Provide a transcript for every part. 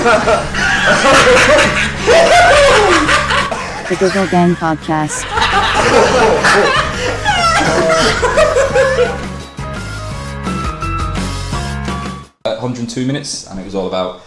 The Google Gang Podcast. 102 minutes, and it was all about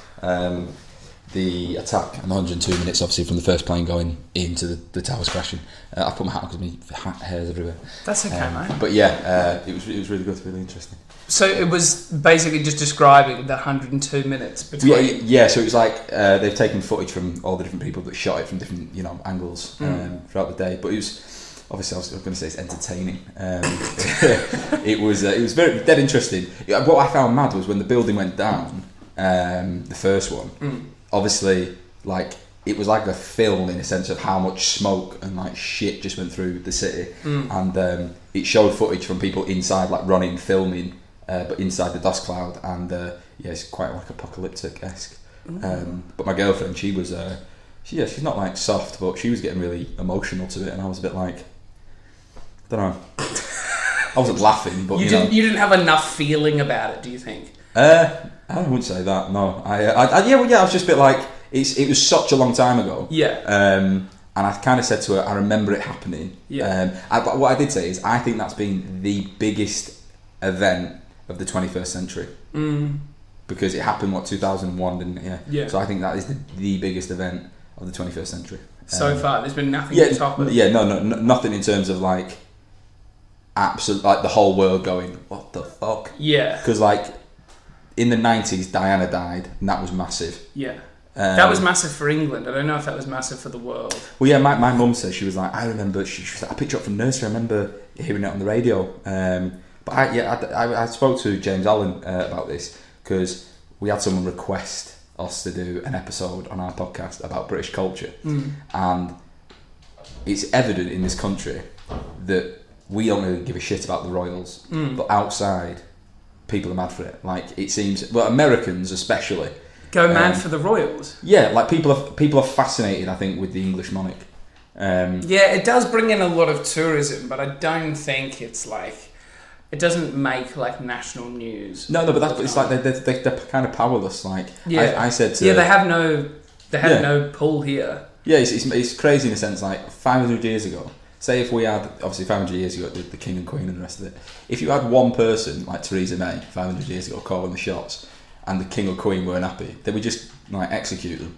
the attack and the 102 minutes, obviously, from the first plane going into the towers crashing. I put my hat on because my hair's everywhere. That's okay, mate. But yeah, it was really good, really interesting. So it was basically just describing the 102 minutes between... Yeah, so it was like they've taken footage from all the different people that shot it from different, angles throughout the day. But it was, obviously, I was going to say it's entertaining. It was very dead interesting. What I found mad was when the building went down, the first one, obviously, like, it was like a film in a sense of how much smoke and like shit just went through the city, and it showed footage from people inside, like running, filming, but inside the dust cloud, and it's quite like apocalyptic-esque. But my girlfriend, she's not like soft, but she was getting really emotional to it, and I was a bit like, I don't know, I wasn't laughing, but you didn't have enough feeling about it, do you think? I wouldn't say that. No, I was just a bit like, it was such a long time ago. Yeah. And I kind of said to her, I remember it happening. Yeah. But what I did say is, I think that's been the biggest event of the 21st century. Because it happened 2001, didn't it? Yeah. So I think that is the biggest event of the 21st century. So far, there's been nothing to top it. Yeah, no, nothing in terms of like absolute, like the whole world going, what the fuck? Yeah. Because like in the 90s, Diana died, and that was massive. Yeah. That was massive for England. I don't know if that was massive for the world. Well, yeah, my mum says, she was like, I remember, she was like, I picked it up from nursery, I remember hearing it on the radio. But I spoke to James Allen about this, because we had someone request us to do an episode on our podcast about British culture. And it's evident in this country that we don't really give a shit about the royals, but outside, people are mad for it. Like, it seems, well, Americans especially go mad for the royals. Yeah, like people are fascinated, I think, with the English monarch. Yeah, it does bring in a lot of tourism, but I don't think it's like, it doesn't make like national news. No, but it's like they're kind of powerless. Like, yeah. I said to, they have no pull here. Yeah, it's crazy in a sense. Like 500 years ago, say if we had, obviously 500 years ago, the King and Queen and the rest of it. If you had one person like Theresa May 500 years ago calling the shots, and the King or Queen weren't happy, they would just like execute them.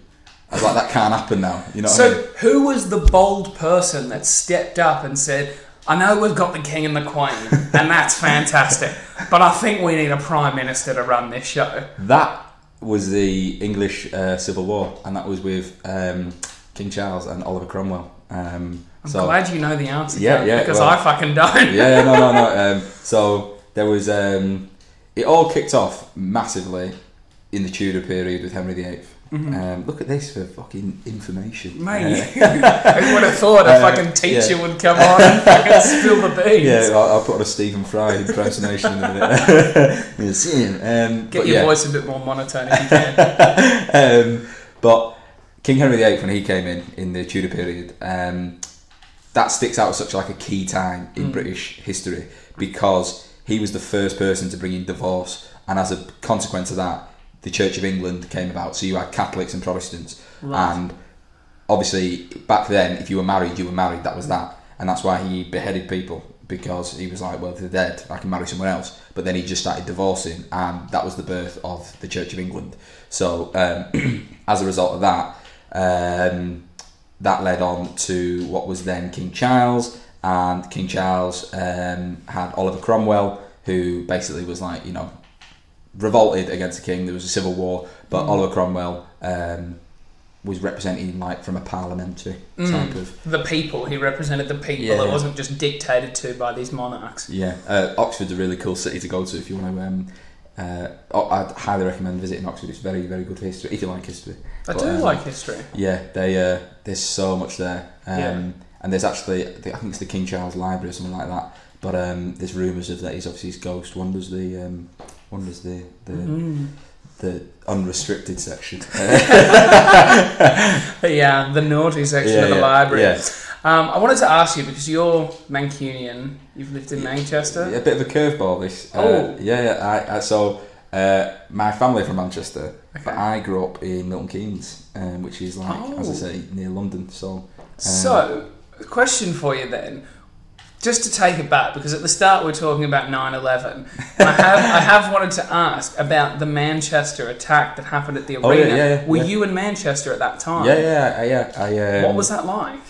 I was like, that can't happen now. You know. So what I mean? Who was the bold person that stepped up and said, I know we've got the King and the Queen, and that's fantastic, but I think we need a Prime Minister to run this show? That was the English Civil War, and that was with King Charles and Oliver Cromwell. I'm glad you know the answer. Yeah, because I fucking don't. No. So there was, it all kicked off massively in the Tudor period with Henry VIII. Look at this for fucking information. Mate, who would have thought a fucking teacher would come on and fucking spill the beans? Yeah, I'll put on a Stephen Fry impersonation in a minute. You'll see him. Get your voice a bit more monotone if you can. But King Henry VIII, when he came in the Tudor period, that sticks out as such like a key time in British history, because he was the first person to bring in divorce, and as a consequence of that, the Church of England came about. So you had Catholics and Protestants, and obviously back then, if you were married, you were married. That was that, and that's why he beheaded people, because he was like, well, if they're dead, I can marry someone else. But then he just started divorcing, and that was the birth of the Church of England. So as a result of that, that led on to what was then King Charles, and King Charles had Oliver Cromwell, who basically was like, revolted against the king. There was a civil war, but Oliver Cromwell was representing like from a parliamentary type of... The people. He represented the people. Yeah. It wasn't just dictated to by these monarchs. Yeah. Oxford's a really cool city to go to if you want to... I'd highly recommend visiting Oxford. It's very, very good for history, if you like history. I do like history. Yeah, there's so much there. And there's actually, I think it's the King Charles Library or something like that. But there's rumours of that his ghost wanders the unrestricted section. The naughty section of the library. Yeah. I wanted to ask you, because you're Mancunian, you've lived in Manchester. A bit of a curveball, this. Oh. So My family are from Manchester, but I grew up in Milton Keynes, which is like, as I say, near London. So, a question for you then, just to take it back, because at the start we're talking about 9/11. I have wanted to ask about the Manchester attack that happened at the arena. Were you in Manchester at that time? Yeah. What was that like?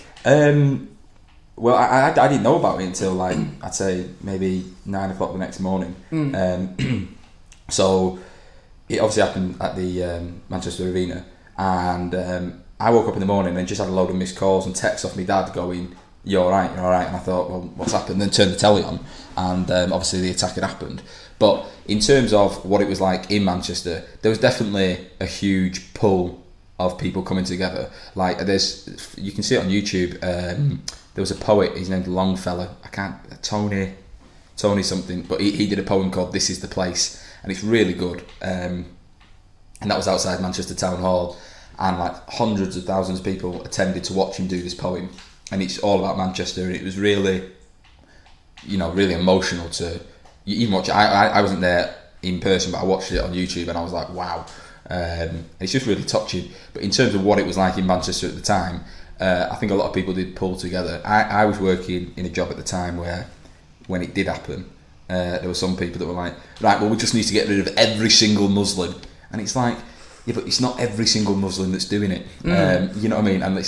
Well, I didn't know about it until like I'd say maybe 9 o'clock the next morning. So it obviously happened at the Manchester Arena, and I woke up in the morning and just had a load of missed calls and texts off my dad going, "You're all right," and I thought, well, what's happened? Then turned the telly on, and obviously the attack had happened. But in terms of what it was like in Manchester, there was definitely a huge pull of people coming together. Like you can see it on YouTube. There was a poet, his name's Longfellow. Tony something, but he did a poem called "This Is the Place," and it's really good. And that was outside Manchester Town Hall, and like hundreds of thousands of people attended to watch him do this poem. And it's all about Manchester, and it was really, really emotional to even watch it. I wasn't there in person, but I watched it on YouTube, and I was like, wow. It's just really touching. But in terms of what it was like in Manchester at the time, I think a lot of people did pull together. I was working in a job at the time where, when it did happen, there were some people that were like, right, well, we just need to get rid of every single Muslim. And it's like, yeah, but it's not every single Muslim that's doing it. You know what I mean? And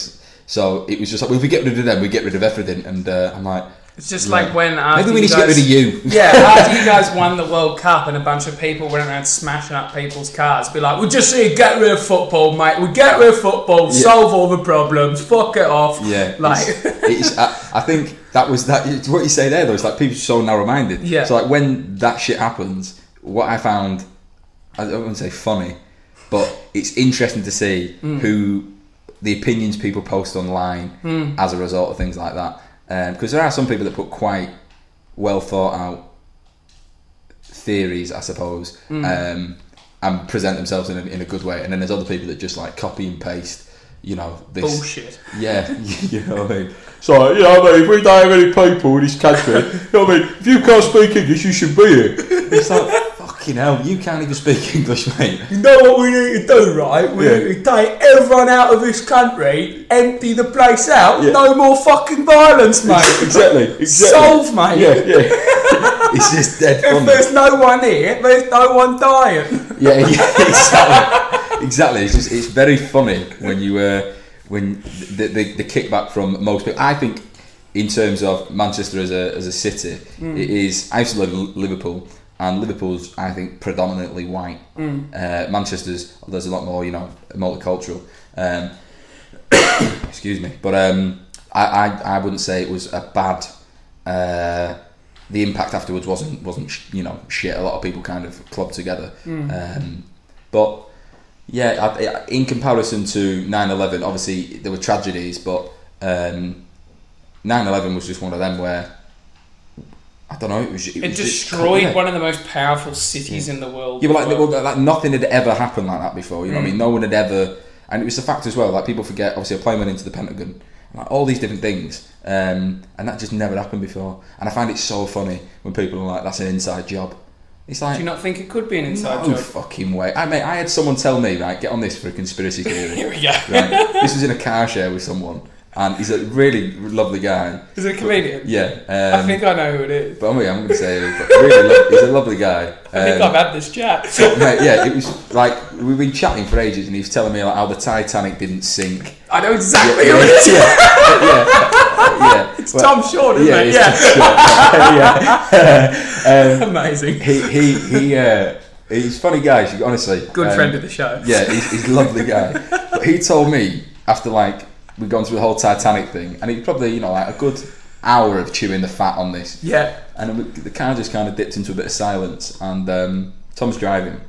so it was just like, well, if we get rid of them, we get rid of everything. And I'm like, it's just like when maybe we need to get rid of you. Yeah, after you guys won the World Cup and a bunch of people went around smashing up people's cars, be like, we'll just get rid of football, mate. We'll get rid of football, solve all the problems, fuck it off. Yeah, like I think that was that. It's what you say there, though. It's like people are so narrow-minded. Yeah. So like when that shit happens, what I found, I don't want to say funny, but it's interesting to see who the opinions people post online as a result of things like that. Because there are some people that put quite well thought out theories, I suppose, and present themselves in a good way, and then there's other people that just like copy and paste, this bullshit. Yeah, you know what I mean. So if we don't have any people in this country, if you can't speak English, you should be here. It's like, fucking hell, you can't even speak English, mate. You know what we need to do, right? We need to take everyone out of this country, empty the place out, no more fucking violence, mate. Exactly. Solve, mate. Yeah. It's just dead funny. If there's no one here, there's no one dying. Yeah, exactly. It's very funny when you when the kickback from most people. I think in terms of Manchester as a city, it is. I used to live in Liverpool, and Liverpool's, I think, predominantly white. Manchester's, there's a lot more, multicultural. Excuse me, but I wouldn't say it was a bad. The impact afterwards wasn't shit. A lot of people kind of clubbed together, but. Yeah, in comparison to 9/11, obviously there were tragedies, but 9/11 was just one of them where, I don't know, it destroyed one of the most powerful cities in the world. Yeah, but like nothing had ever happened like that before. You know what I mean? No one had ever, and it was the fact as well. Like people forget, obviously a plane went into the Pentagon, like all these different things, and that just never happened before. And I find it so funny when people are like, "That's an inside job." It's like, do you not think it could be an inside job? No fucking way. I had someone tell me, right, get on this for a conspiracy theory. Here we go. Right? This was in a car share with someone, and he's a really lovely guy. Is it a comedian? Yeah. I think I know who it is. But I'm going to say it, but really, he's a lovely guy. I think I've had this chat. Mate, yeah, it was like, we've been chatting for ages, and he was telling me like how the Titanic didn't sink. I know exactly who it is. Yeah. It's Tom Short, isn't it? Yeah. Amazing. He's a funny guy, honestly. Good friend of the show. Yeah, he's a lovely guy. But he told me, after like we'd gone through the whole Titanic thing, and he probably, like a good hour of chewing the fat on this. Yeah. And the car just kind of dipped into a bit of silence, and Tom's driving.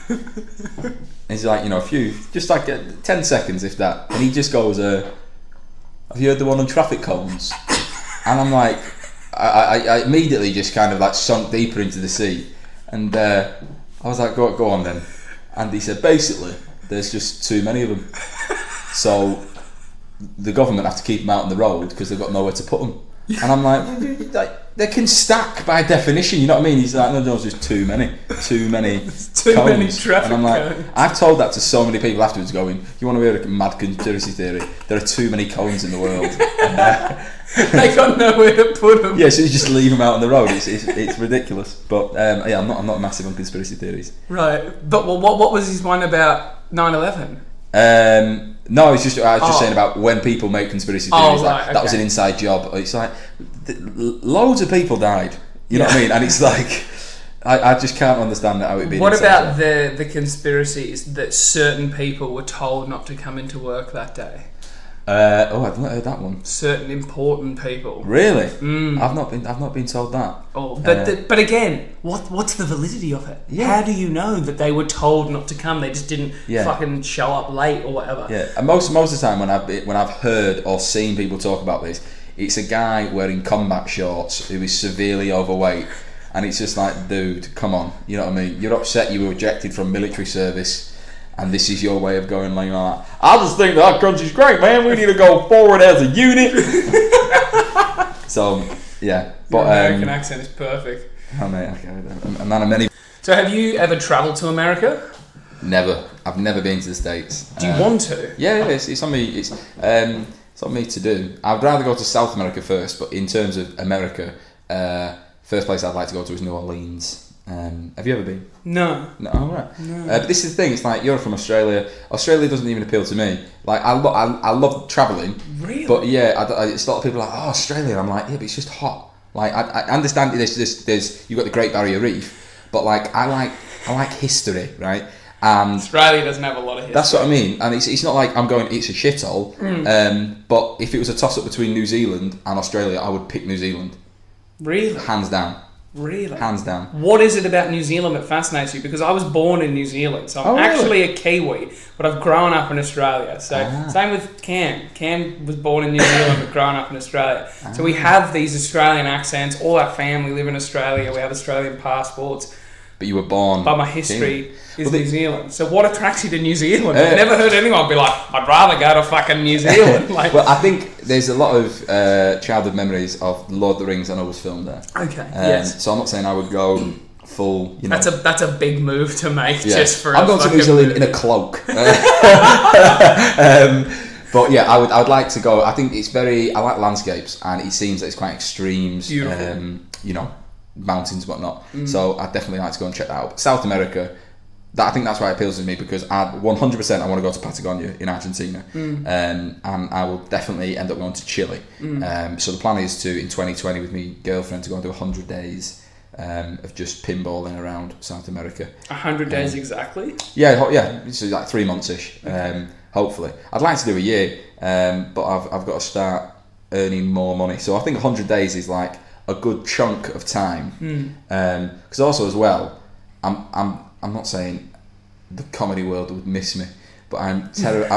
And he's like, a few, just like 10 seconds, if that. And he just goes, have you heard the one on traffic cones? And I'm like, I immediately just kind of like sunk deeper into the sea. And I was like, go on then. And he said, basically, there's just too many of them. So the government have to keep them out on the road because they've got nowhere to put them. And I'm like, they can stack by definition. You know what I mean? He's like, no, there's just too many too cones. many traffic And I'm like, cones. I've told that to so many people afterwards, going, you want to hear a mad conspiracy theory? There are too many cones in the world. They got nowhere to put them. Yeah, so you just leave them out on the road. It's ridiculous. But yeah, I'm not massive on conspiracy theories. Right, but what was his one about 9/11? No, I was just saying about when people make conspiracy theories. Right, that was an inside job. It's like loads of people died. You know what I mean? And it's like I just can't understand how it'd be. What about the conspiracies that certain people were told not to come into work that day? I've not heard that one. Certain important people. Really? I've not been told that. But again, what's the validity of it? Yeah. How do you know that they were told not to come? They just didn't fucking show up late or whatever. Yeah, and most of the time when I've heard or seen people talk about this, it's a guy wearing combat shorts who is severely overweight, and it's just like, dude, come on, you know what I mean? You're upset you were ejected from military service. And this is your way of going like that. I just think that our country's great, man. We need to go forward as a unit. So, yeah. But your American accent is perfect. Oh, mate, a man of many. So, have you ever travelled to America? Never. I've never been to the States. Do you want to? Yeah, it's on me. It's on me to do. I'd rather go to South America first, but in terms of America, first place I'd like to go to is New Orleans. Have you ever been? No. No, all right. No. But this is the thing. It's like, you're from Australia. Australia doesn't even appeal to me. Like, I love travelling. Really? But yeah, it's a lot of people are like, oh, Australia. I'm like, yeah, but it's just hot. Like, I understand there's you've got the Great Barrier Reef, but like, I like history, right? And Australia doesn't have a lot of history. That's what I mean. And it's not like I'm going, it's a shithole. But if it was a toss up between New Zealand and Australia, I would pick New Zealand. Really? Hands down. Really? Hands down. What is it about New Zealand that fascinates you? Because I was born in New Zealand, so I'm actually a Kiwi, but I've grown up in Australia. So same with Cam. Cam was born in New Zealand, but grown up in Australia. So we have these Australian accents. All our family live in Australia. We have Australian passports. But you were born. But my history is New Zealand. So what attracts you to New Zealand? I've never heard anyone be like, I'd rather go to fucking New Zealand. Like, well, I think there's a lot of childhood memories of Lord of the Rings and I was filmed there. Okay. Yes. So I'm not saying I would go full. You know. That's a big move to make just for. I'm going to New Zealand in a cloak. But yeah, I would like to go. I think it's I like landscapes, and it seems that it's quite extremes. Beautiful. You know, mountains and whatnot. So I'd definitely like to go and check that out. But South America, I think that's why it appeals to me, because 100% I want to go to Patagonia in Argentina, and I will definitely end up going to Chile. So the plan is to, in 2020, with my girlfriend, to go and do 100 days of just pinballing around South America. 100 days exactly? Yeah, it's like 3 months-ish, hopefully. I'd like to do a year, but I've got to start earning more money. So I think 100 days is like a good chunk of time. Because also as well, I'm not saying the comedy world would miss me, but I'm terrible.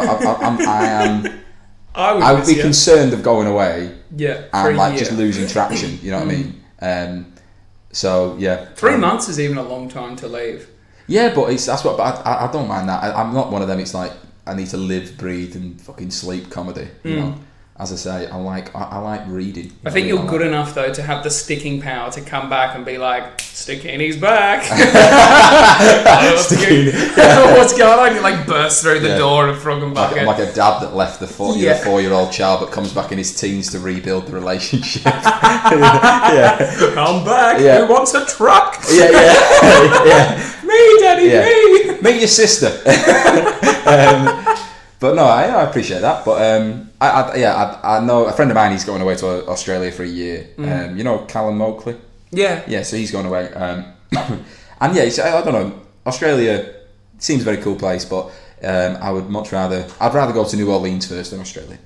I would be concerned of going away. Yeah, and like just losing traction. You know what I mean? So yeah, 3 months is even a long time to leave. Yeah, but But I don't mind that. I'm not one of them. It's like I need to live, breathe, and fucking sleep comedy. You know. As I say, I like reading. I think you're good enough though to have the sticking power to come back and be like, Stachini's back. What's going on? You like burst through the door of Frog and Bucket. Like a dad that left the 4-year-old child but comes back in his teens to rebuild the relationship. I'm back. Who wants a truck? Yeah. Me, Daddy, me. Meet your sister. But no, I appreciate that. But I know a friend of mine. He's going away to Australia for a year. You know Callum Moakley. Yeah. So he's going away. And yeah, I don't know. Australia seems a very cool place, but I would I'd rather go to New Orleans first than Australia.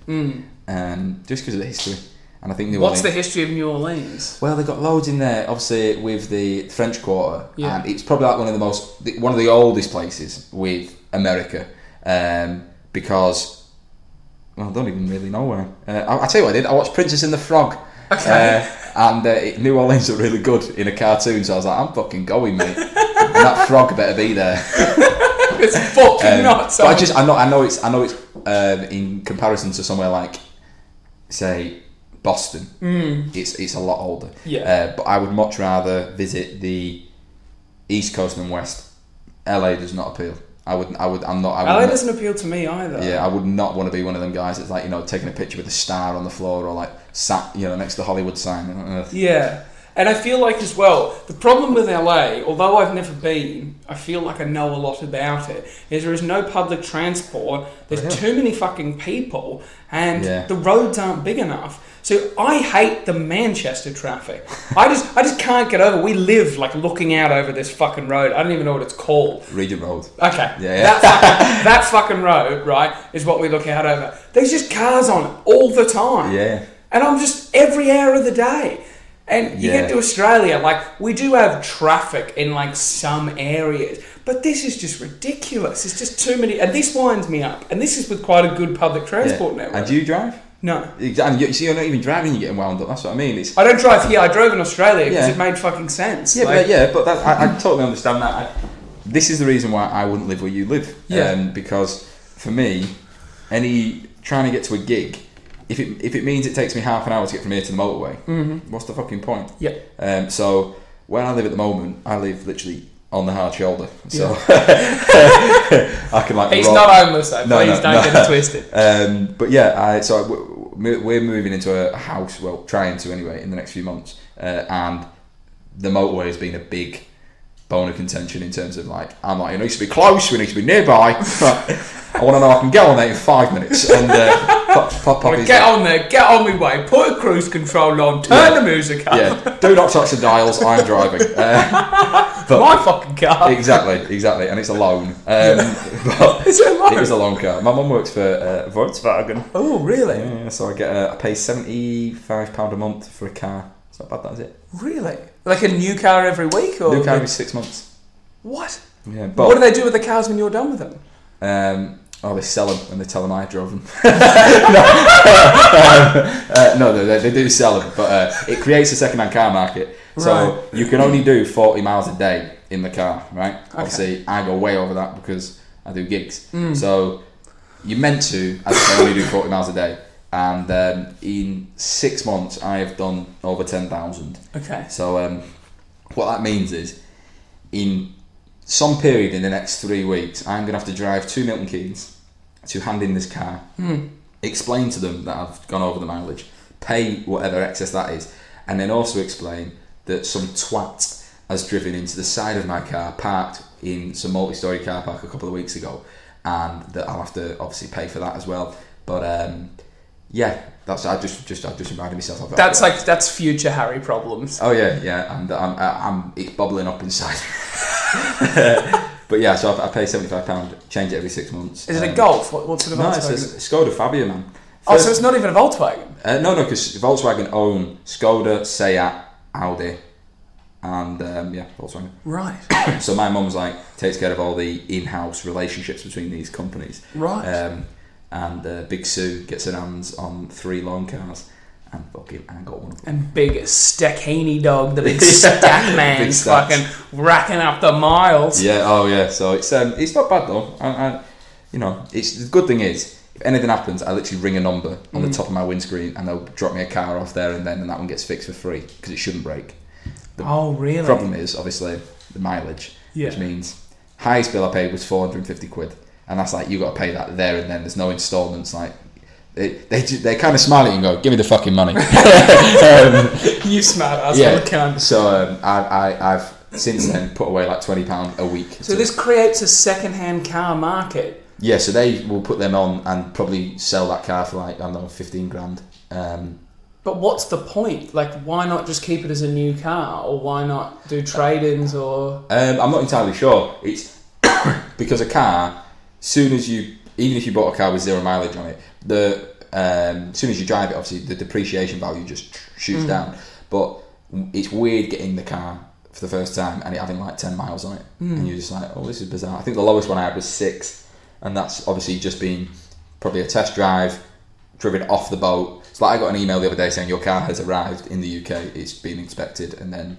Just because of the history. And I think What's the history of New Orleans? Well, they've got loads in there, obviously, with the French Quarter, and it's probably like one of the oldest places with America. Because, well, I don't even really know where. I'll tell you what I did. I watched Princess and the Frog. Okay. And New Orleans are really good in a cartoon, so I was like, I'm fucking going, mate. And that frog better be there. It's fucking nuts. But I know it's in comparison to somewhere like, say, Boston, it's a lot older. Yeah. But I would much rather visit the East Coast than West. LA does not appeal. LA doesn't appeal to me either. Yeah, I would not want to be one of them guys that's like, taking a picture with a star on the floor or like sat, next to the Hollywood sign. Yeah. And I feel like as well, the problem with LA, although I've never been, I feel like I know a lot about it, is there is no public transport, there's too many fucking people, and the roads aren't big enough. So I hate the Manchester traffic. I just can't get over. We live like looking out over this fucking road. I don't even know what it's called. Regent Road. Okay. Yeah. That fucking road, right, is what we look out over. There's just cars on it all the time. Yeah. And I'm just every hour of the day. And you get to Australia, like, we do have traffic in, like, some areas, but this is just ridiculous. It's just too many, and this winds me up. And this is with quite a good public transport network. And do you drive? No. And you're not even driving, you're getting wound up. That's what I mean. I don't drive here. I drove in Australia because it made fucking sense. Yeah, but I totally understand that. This is the reason why I wouldn't live where you live. Yeah. Because for me, trying to get to a gig, if it means it takes me half an hour to get from here to the motorway, what's the fucking point? Yeah. So where I live at the moment, I live literally on the hard shoulder. So I can like. He's not homeless though. Please don't get it twisted. But yeah, we're moving into a house. Well, trying to anyway in the next few months, and the motorway has been a big bone of contention in terms of like, I'm like, it needs to be close, we need to be nearby. I want to know I can get on there in 5 minutes and pop get on there, get on my way, put a cruise control on, turn the music up. Yeah, do not touch the dials, I'm driving. But my fucking car. Exactly, and it's a loan. But is it a loan? It is a loan car. My mum works for Volkswagen. Oh, really? Yeah, so I pay £75 a month for a car. It's not bad, that is it. Really? Like a new car every week? Or new car every 6 months. What? Yeah, but what do they do with the cars when you're done with them? They sell them and they tell them I drove them. No, they do sell them, but it creates a second-hand car market. So you can only do 40 miles a day in the car, right? Okay. Obviously, I go way over that because I do gigs. So you're meant to, as I say, only do 40 miles a day. And in 6 months, I have done over 10,000. Okay. So what that means is, in some period in the next 3 weeks, I'm going to have to drive to Milton Keynes to hand in this car, explain to them that I've gone over the mileage, pay whatever excess that is, and then also explain that some twat has driven into the side of my car, parked in some multi-storey car park a couple of weeks ago, and that I'll have to obviously pay for that as well. But yeah, I just reminded myself of that. That's future Harry problems. Oh yeah, and I'm it's bubbling up inside. But yeah, so I pay £75, change it every 6 months. Is it a Golf? What sort of Volkswagen? No, it's a Skoda Fabia, man. So it's not even a Volkswagen? No, because Volkswagen own Skoda, Seat, Audi, and Volkswagen. Right. So my mum's takes care of all the in-house relationships between these companies. Right. And Big Sue gets her hands on 3 loan cars. And fucking, I got one of them. And Big Stachini dog, the big stack man's fucking racking up the miles. Yeah, oh yeah. So it's not bad though. It's the good thing is, if anything happens, I literally ring a number on the top of my windscreen, and they'll drop me a car off there and then, and that one gets fixed for free because it shouldn't break. Really? The problem is obviously the mileage, which means highest bill I paid was £450, and that's you got to pay that there and then. There's no instalments. They kind of smile at you and go, "Give me the fucking money." You smart ass. Yeah. So I've since then put away £20 a week. So this creates a second-hand car market. Yeah. So they will put them on and probably sell that car for I don't know, 15 grand. But what's the point? Why not just keep it as a new car, or why not do trade-ins? Or I'm not entirely sure. It's because a car, even if you bought a car with 0 mileage on it, as soon as you drive it, obviously the depreciation value just shoots down. But it's weird getting the car for the first time and it having 10 miles on it, and you're just oh, this is bizarre. I think the lowest one I had was 6, and that's obviously just been probably a test drive, driven off the boat. It's I got an email the other day saying your car has arrived in the UK, it's been inspected, and then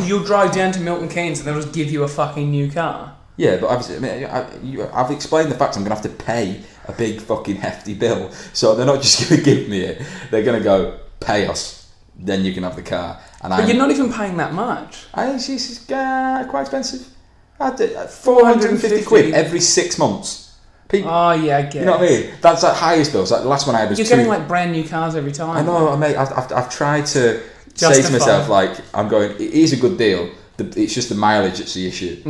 you'll drive down to Milton Keynes and they'll just give you a fucking new car. Yeah, but obviously, I've explained the fact I'm going to have to pay a big fucking hefty bill. So they're not just going to give me it. They're going to go, pay us, then you can have the car. But you're not even paying that much. It's quite expensive. I did 450 quid every 6 months. People, oh yeah, I get you know what I mean? That's the highest bill. So the last one I had was You're getting like brand new cars every time. I know, mate. I've tried to say to myself, like, I'm going, it is a good deal. It's just the mileage that's the issue.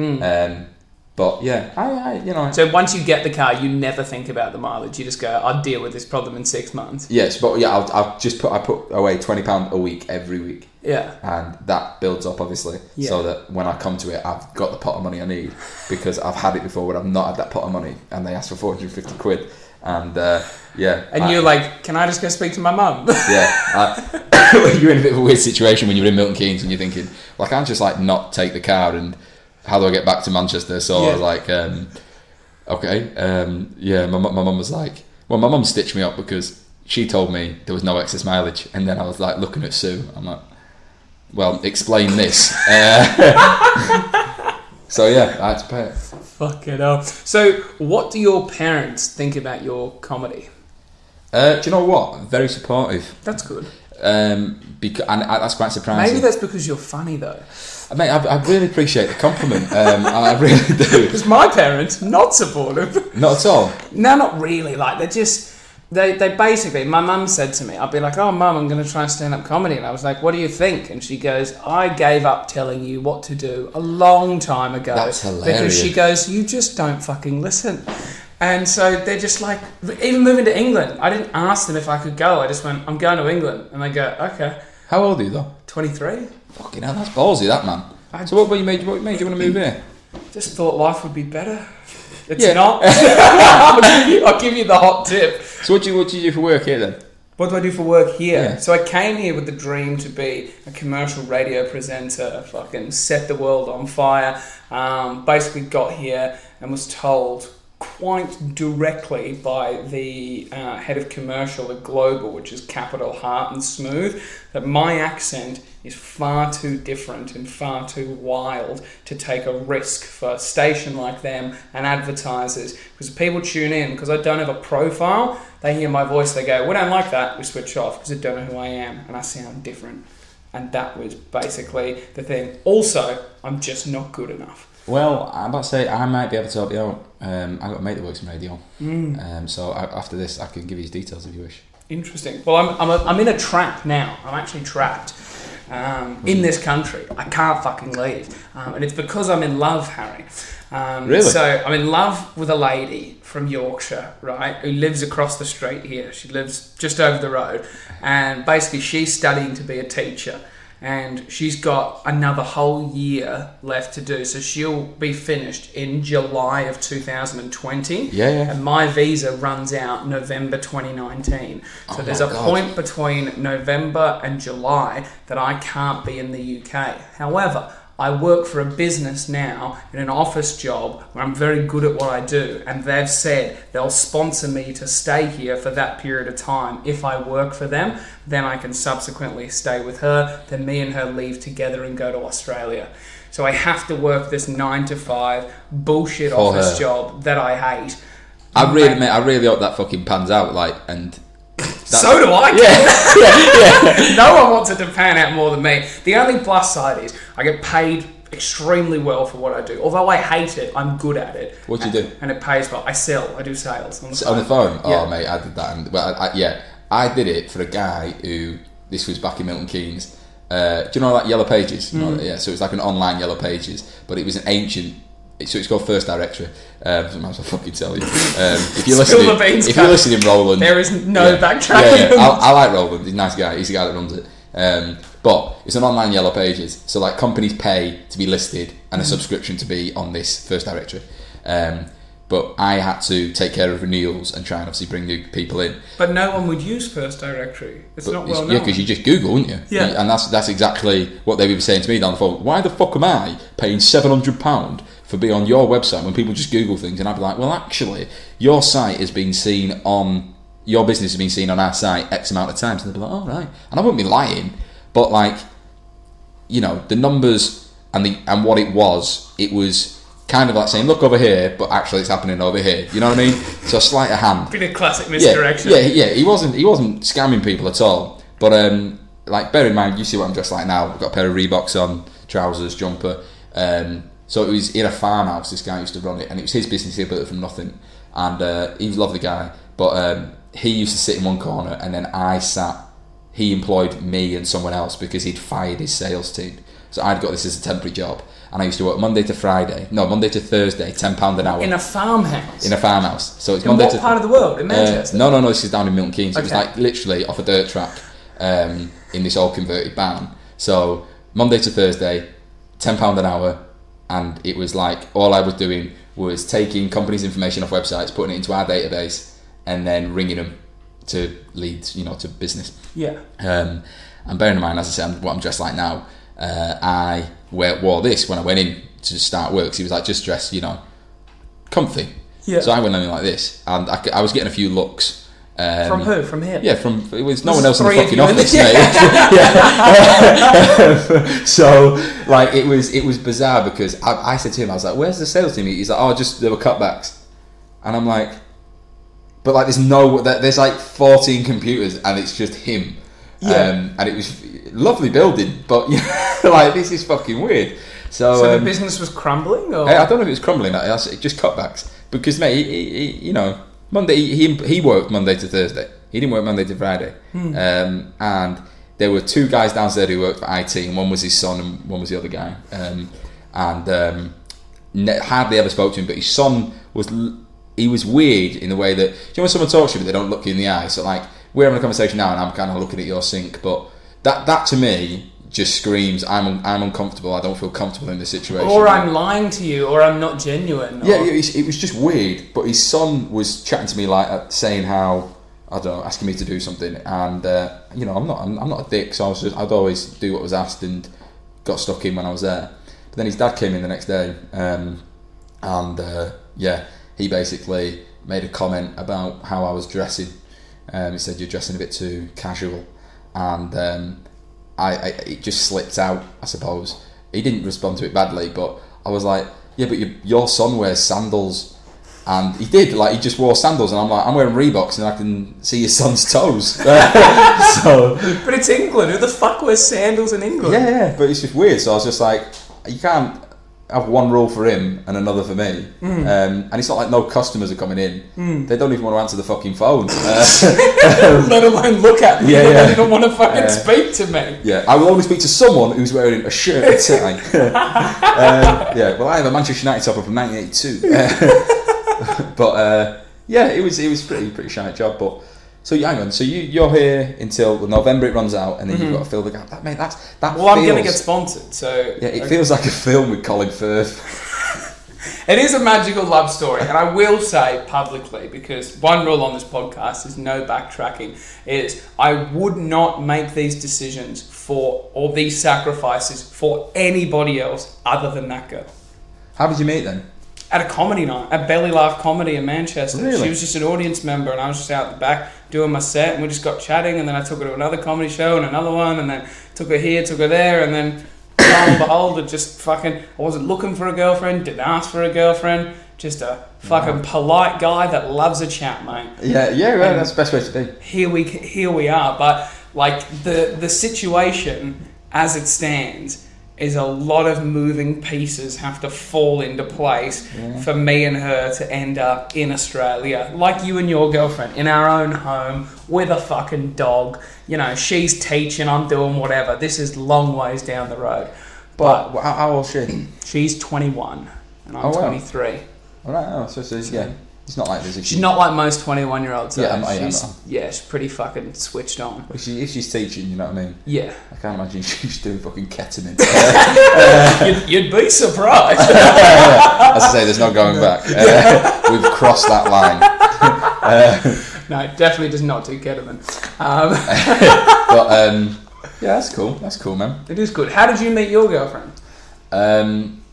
But yeah, I you know. So once you get the car, you never think about the mileage. You just go, I'll deal with this problem in 6 months. Yes, but yeah, I put away £20 a week every week. Yeah. And that builds up, obviously, so that when I come to it, I've got the pot of money I need, because I've had it before when I've not had that pot of money and they ask for 450 quid. And yeah. And you're like, can I just go speak to my mum? Yeah. You're in a bit of a weird situation when you're in Milton Keynes and you're thinking, well, I can't just like not take the car, and how do I get back to Manchester? So I was like, okay. Yeah, my mum was like, well, my mum stitched me up because she told me there was no excess mileage. And then I was like looking at Sue. I'm like, well, explain this. So yeah, I had to pay it. Fuck it up. So what do your parents think about your comedy? Do you know what? Very supportive. That's good. Because that's quite surprising. Maybe that's because you're funny though. Mate, I really appreciate the compliment. I really do. Because my parents, not supportive. Not at all? No, not really. Like, they're just... They basically... My mum said to me, I'd be like, oh, Mum, I'm going to try stand-up comedy. And I was like, what do you think? And she goes, I gave up telling you what to do a long time ago. That's hilarious. Because she goes, you just don't fucking listen. And so they're just like... Even moving to England, I didn't ask them if I could go. I just went, I'm going to England. And they go, okay. How old are you, though? 23. Fucking hell, that's ballsy, that, man. So what made you want to move here? Just thought life would be better. It's not. I'll give you the hot tip. So what do you do for work here then? What do I do for work here? Yeah. So I came here with the dream to be a commercial radio presenter, fucking set the world on fire. Basically got here and was told quite directly by the head of commercial at Global, which is Capital Heart and Smooth, that my accent is far too different and far too wild to take a risk for a station like them and advertisers. Because people tune in, because I don't have a profile, they hear my voice, they go, we don't like that, we switch off because they don't know who I am and I sound different. And that was basically the thing. Also, I'm just not good enough. Well, I'm about to say I might be able to help you out. I've got a mate that works in radio, so after this I can give you his details if you wish. Interesting. Well, I'm in a trap now. I'm actually trapped in this country. I can't fucking leave, and it's because I'm in love, Harry. Really? So I'm in love with a lady from Yorkshire, right, who lives across the street here. She lives just over the road, and basically she's studying to be a teacher. And she's got another whole year left to do. So she'll be finished in July of 2020. Yeah. And my visa runs out November 2019. So there's a point between November and July that I can't be in the UK. However, I work for a business now in an office job where I'm very good at what I do, and they've said they'll sponsor me to stay here for that period of time. If I work for them, then I can subsequently stay with her, then me and her leave together and go to Australia. So I have to work this 9 to 5 bullshit office job that I hate. I really hope that fucking pans out, So do I. Yeah. No one wants it to pan out more than me. The only plus side is I get paid extremely well for what I do. Although I hate it, I'm good at it. What do you do? And it pays well. I do sales on the phone. On the phone? Yeah. Oh, mate, I did that. I did it for a guy who, this was back in Milton Keynes. Do you know Yellow Pages? You know, yeah, so it's like an online Yellow Pages, but it was an ancient. So it's called First Directory. I might as well fucking tell you. If you're listening, Roland. There is no backtracking. Yeah. I like Roland. He's a nice guy. He's the guy that runs it. But it's an online Yellow Pages. So like companies pay to be listed and a subscription to be on this First Directory. But I had to take care of renewals and try and obviously bring new people in. But no one would use First Directory. It's not well known. Yeah, because you just Google, wouldn't you? Yeah. And that's exactly what they were saying to me down the phone. Why the fuck am I paying £700 for being on your website when people just Google things? And I'd be like, well, actually, your site has been seen on, your business has been seen on our site X amount of times. And they'd be like, oh, right. And I wouldn't be lying, but the numbers and what it was kind of like saying, look over here, but actually it's happening over here. You know what I mean? So a sleight of hand. Bit of classic misdirection. Yeah. He wasn't scamming people at all. But like, bear in mind, you see what I'm dressed like now. I've got a pair of Reeboks on, trousers, jumper. So it was in a farmhouse. This guy used to run it, and it was his business. He built it from nothing, and he was a lovely guy. But he used to sit in one corner, and then he employed me and someone else because he'd fired his sales team. So I'd got this as a temporary job. And I used to work Monday to Thursday, £10 an hour. In a farmhouse? In a farmhouse. So it's in Monday what part of the world? In Manchester? No, this is down in Milton Keynes. Okay. It was like literally off a dirt track in this old converted barn. So Monday to Thursday, £10 an hour. And it was like, all I was doing was taking companies' information off websites, putting it into our database, and then ringing them to leads, to business. Yeah. And bearing in mind, as I said, what I'm dressed like now, I wore this when I went in to start work. So he was like, just dress, comfy. Yeah. So I went in like this, and I was getting a few looks. From who? From him? Yeah, it was no one else in the fucking office, mate. Yeah. So like it was bizarre because I said to him, I was like, "Where's the sales team?" He's like, "Oh, just there were cutbacks," and I'm like, "But like, there's like 14 computers, and it's just him." Yeah. And it was lovely building, but like this is fucking weird. So the business was crumbling, or I don't know if it was crumbling. It just cutbacks because mate, he Monday he worked Monday to Thursday. He didn't work Monday to Friday. And there were two guys downstairs who worked for IT, and one was his son, and one was the other guy. Hardly ever spoke to him, but his son was weird in the way that when someone talks to you, but they don't look you in the eye. So like, we're having a conversation now, and I'm kind of looking at your sink, but that to me just screams I'm uncomfortable. I don't feel comfortable in this situation, or I'm lying to you, or I'm not genuine. Yeah, it was just weird. But his son was chatting to me like saying how, I don't know, asking me to do something, and I'm not a dick, so I'd always do what was asked and got stuck in when I was there. But then his dad came in the next day, he basically made a comment about how I was dressing. He said, "You're dressing a bit too casual," and it just slipped out, I suppose. He didn't respond to it badly, but I was like, "Yeah, but your son wears sandals," and he did. Like, he just wore sandals, and I'm like, "I'm wearing Reeboks, and I can see your son's toes." But it's England. Who the fuck wears sandals in England? Yeah, but it's just weird. So I was just like, you can't have one rule for him and another for me. And it's not like no customers are coming in. They don't even want to answer the fucking phone. Let alone look at me. They don't even want to fucking speak to me. Yeah, I will only speak to someone who's wearing a shirt and tie. Well, I have a Manchester United topper from 1982. But it was pretty shite job. But so hang on, so you're here until November, it runs out, and then you've got to fill the gap. I'm going to get sponsored, so it feels like a film with Colin Firth. It is a magical love story, and I will say publicly, because one rule on this podcast is no backtracking, is I would not make these decisions or these sacrifices for anybody else other than that girl. How did you meet then? At a comedy night, at Belly Laugh Comedy in Manchester. Really? She was just an audience member, and I was just out the back doing my set, and we just got chatting, and then I took her to another comedy show and another one, and then took her here, took her there, and then lo and behold, I wasn't looking for a girlfriend, didn't ask for a girlfriend, just a fucking polite guy that loves a chat, mate. Yeah, right, that's the best way to be. Here we are, but like the situation as it stands is a lot of moving pieces have to fall into place for me and her to end up in Australia, like you and your girlfriend, in our own home with a fucking dog. She's teaching, I'm doing whatever. This is long ways down the road. But how old is she? She's 21 and I'm 23. All right, so it's not like this. She's not like most 21-year-olds. She's pretty fucking switched on. Well, if she's teaching, you know what I mean? Yeah. I can't imagine she's doing fucking ketamine. You'd be surprised. As I say, there's no going back. We've crossed that line. No, it definitely does not do ketamine. That's cool. That's cool, man. It is good. How did you meet your girlfriend?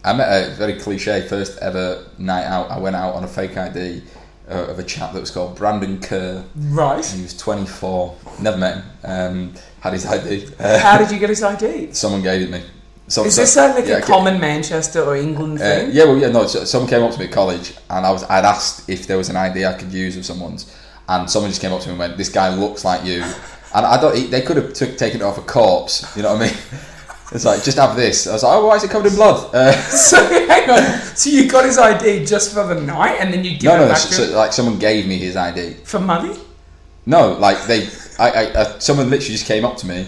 I met a very cliche first ever night out. I went out on a fake ID of a chap that was called Brandon Kerr. Right. He was 24. Never met him. Had his ID. How did you get his ID? Someone gave it me. So, Is this like yeah, a common Manchester or England thing? Someone came up to me at college, and I'd asked if there was an ID I could use of someone's, and someone just came up to me and went, "This guy looks like you," and I don't. They could have taken it off a corpse. You know what I mean? It's like, just have this. I was like, "Oh, why is it covered in blood?" So hang on. So you got his ID just for the night, and then you give it back to him? like someone gave me his ID For money? No, like someone literally just came up to me.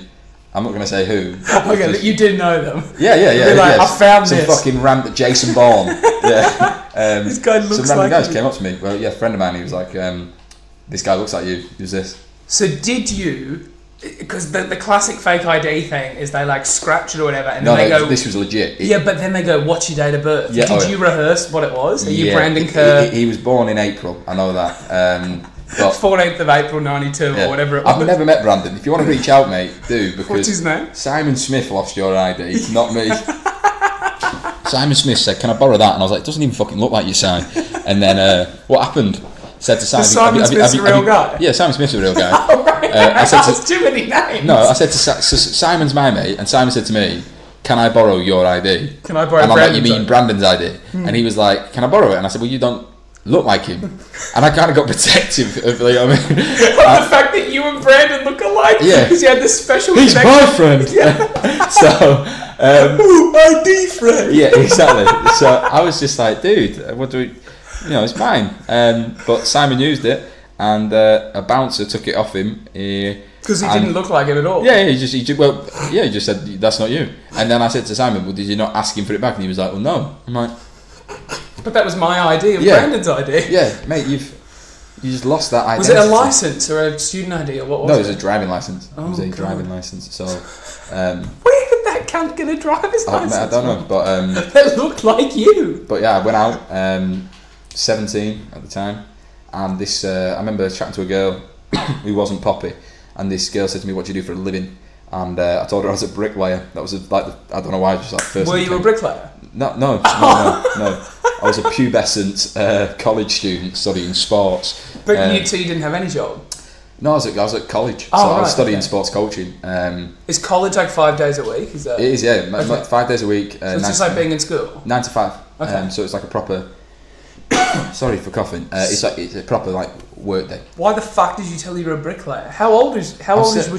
I'm not going to say who. Okay, but you did know them. Yeah. Like, I found some this. fucking random Jason Bourne. Yeah. This guy looks some random like guys came up to me. Well, yeah, a friend of mine. He was like, "This guy looks like you. Who's this?" So did you? Because the classic fake ID thing is they like scratch it or whatever, and then they go. This was legit. Yeah, but then they go, "What's your date of birth?" Yeah, did you rehearse what it was? Are you yeah, Brandon Kerr? He was born in April. I know that. 14th of April 92 or whatever it was. I've never met Brandon. If you want to reach out, mate, do, because what's his name? Simon Smith lost your ID, not me. Simon Smith said, "Can I borrow that?" And I was like, "It doesn't even fucking look like you, Simon." And then what happened? Said to Simon, Simon Smith's a real guy? Yeah, Simon Smith's a real guy. Oh, right. I said That's too many names. No, I said to Simon's my mate, and Simon said to me, "Can I borrow your ID?" Can I borrow and I'm Brandon's like, "You mean ID? Brandon's ID?" And he was like, "Can I borrow it?" And I said, "Well, you don't look like him." And I kind of got protective of, you know what I mean? The fact that you and Brandon look alike, yeah, because you had this special he's connection. my friend. Yeah. So ID friend. yeah, exactly. So I was just like, "Dude, what do we?" It's mine. But Simon used it, and a bouncer took it off him. Because he didn't look like it at all. Yeah, he just said, "That's not you." And then I said to Simon, "Well, did you not ask him for it back?" And he was like, "Well, no." I'm like, but that was my ID of Brandon's ID. Yeah, mate, you just lost that identity. Was it a license or a student ID or what was it? No, it was a driving license. Oh, it was a God. driving license. So, where did that cunt get a driver's license? I don't know, but that looked like you. But yeah, I went out, 17 at the time, and this I remember chatting to a girl who wasn't Poppy, and this girl said to me, "What do you do for a living?" And I told her I was a bricklayer. That was I don't know why, just like first. Were you a bricklayer? No. I was a pubescent college student studying sports. But so you didn't have any job? No, I was at college. Oh, so I was right, studying sports coaching. Is college like 5 days a week? Is that? It is, yeah. Okay. 5 days a week. So it's just like being in school? 9 to 5. Okay. So it's like a proper... sorry for coughing. It's a proper like work day. Why the fuck did you tell you were a bricklayer? How old was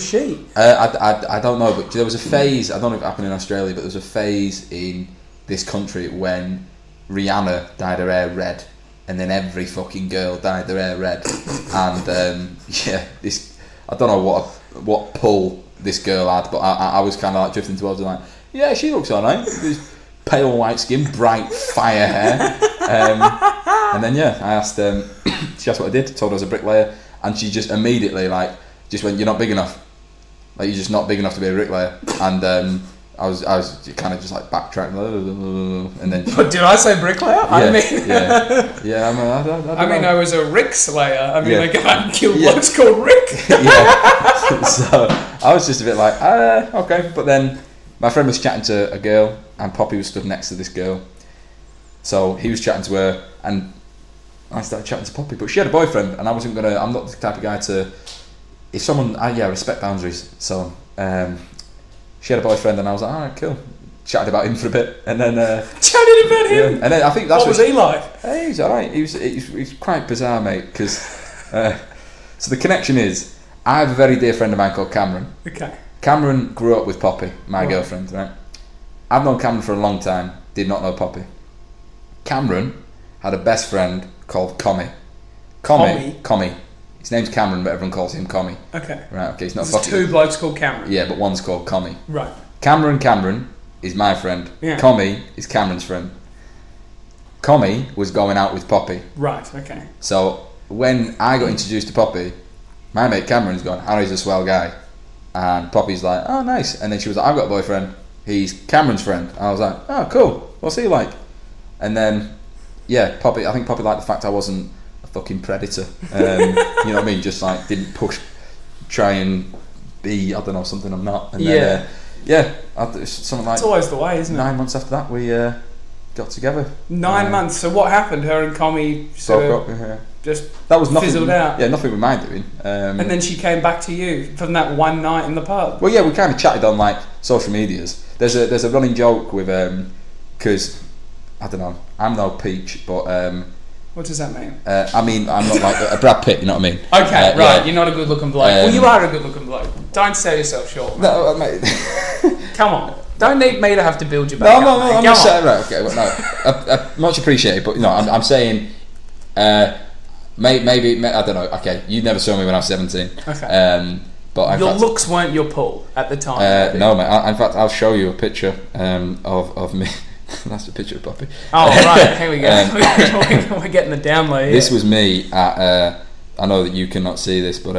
she? I don't know, but there was a phase, I don't know if it happened in Australia, but there was a phase in this country when Rihanna dyed her hair red, and then every fucking girl dyed their hair red. And I don't know what pull this girl had, but I was kind of like drifting towards her, like, yeah, she looks alright. Pale white skin, bright fire hair. And then I asked, she asked what I did, told her I was a bricklayer, and she just immediately just went, "You're not big enough. Like, you're just not big enough to be a bricklayer." And I was kind of just like backtracking, and then. But did I say bricklayer? I was a Rick Slayer. I can't kill blokes called Rick. Yeah. So I was just a bit like, okay. But then my friend was chatting to a girl, and Poppy was stood next to this girl. So he was chatting to her, and I started chatting to Poppy. But she had a boyfriend, and I'm not the type of guy to. If someone, I respect boundaries. So. She had a boyfriend, and I was like, "Alright, cool." Chatted about him for a bit, and then chatted about him. Yeah. And then I think that's what was he like? Hey, he's alright. He was quite bizarre, mate. Because so the connection is, I have a very dear friend of mine called Cameron. Okay. Cameron grew up with Poppy, my girlfriend. Right. I've known Cameron for a long time. Did not know Poppy. Cameron had a best friend called Commy. Commy. His name's Cameron, but everyone calls him Commy. Okay. Right, okay. There's two blokes called Cameron. Yeah, but one's called Commy. Right. Cameron is my friend. Yeah. Commy is Cameron's friend. Commy was going out with Poppy. Right, okay. So when I got introduced to Poppy, my mate Cameron's gone, "Harry's a swell guy." And Poppy's like, "Oh, nice." And then she was like, "I've got a boyfriend. He's Cameron's friend." And I was like, "Oh, cool. What's he like?" And then, I think Poppy liked the fact I wasn't fucking predator, you know what I mean, just like didn't try and be, I don't know, something I'm not. And then, something like, it's always the way, isn't it? 9 months after that we got together. 9 months. So what happened? Her and Commy broke up. that was nothing. Fizzled out. Yeah, nothing with my doing. And then she came back to you from that one night in the pub. Well, yeah, we kind of chatted on like social medias. There's a running joke with because I don't know, I'm no peach, but what does that mean? I mean, I'm not like a Brad Pitt. You know what I mean? Okay, right. Yeah. You're not a good-looking bloke. Well, you are a good-looking bloke. Don't sell yourself short, mate. No, mate. Come on. Don't need me to have to build you back No, up, mate. I'm Come just on. saying, right, okay, well, no, much appreciated, but I'm saying, maybe, I don't know, okay, you never saw me when I was 17. Okay. But your looks weren't your pull at the time. No, mate, in fact, I'll show you a picture of me. That's a picture of Poppy. Oh, right, here we go. We're getting the down low here. This was me at, I know that you cannot see this, but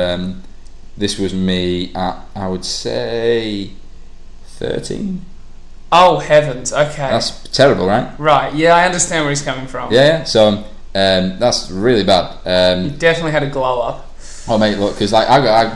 this was me at, I would say, 13. Oh, heavens, okay. That's terrible, right? Right, yeah, I understand where he's coming from. Yeah, so that's really bad. You definitely had a glow up. Oh, mate, look, because like, I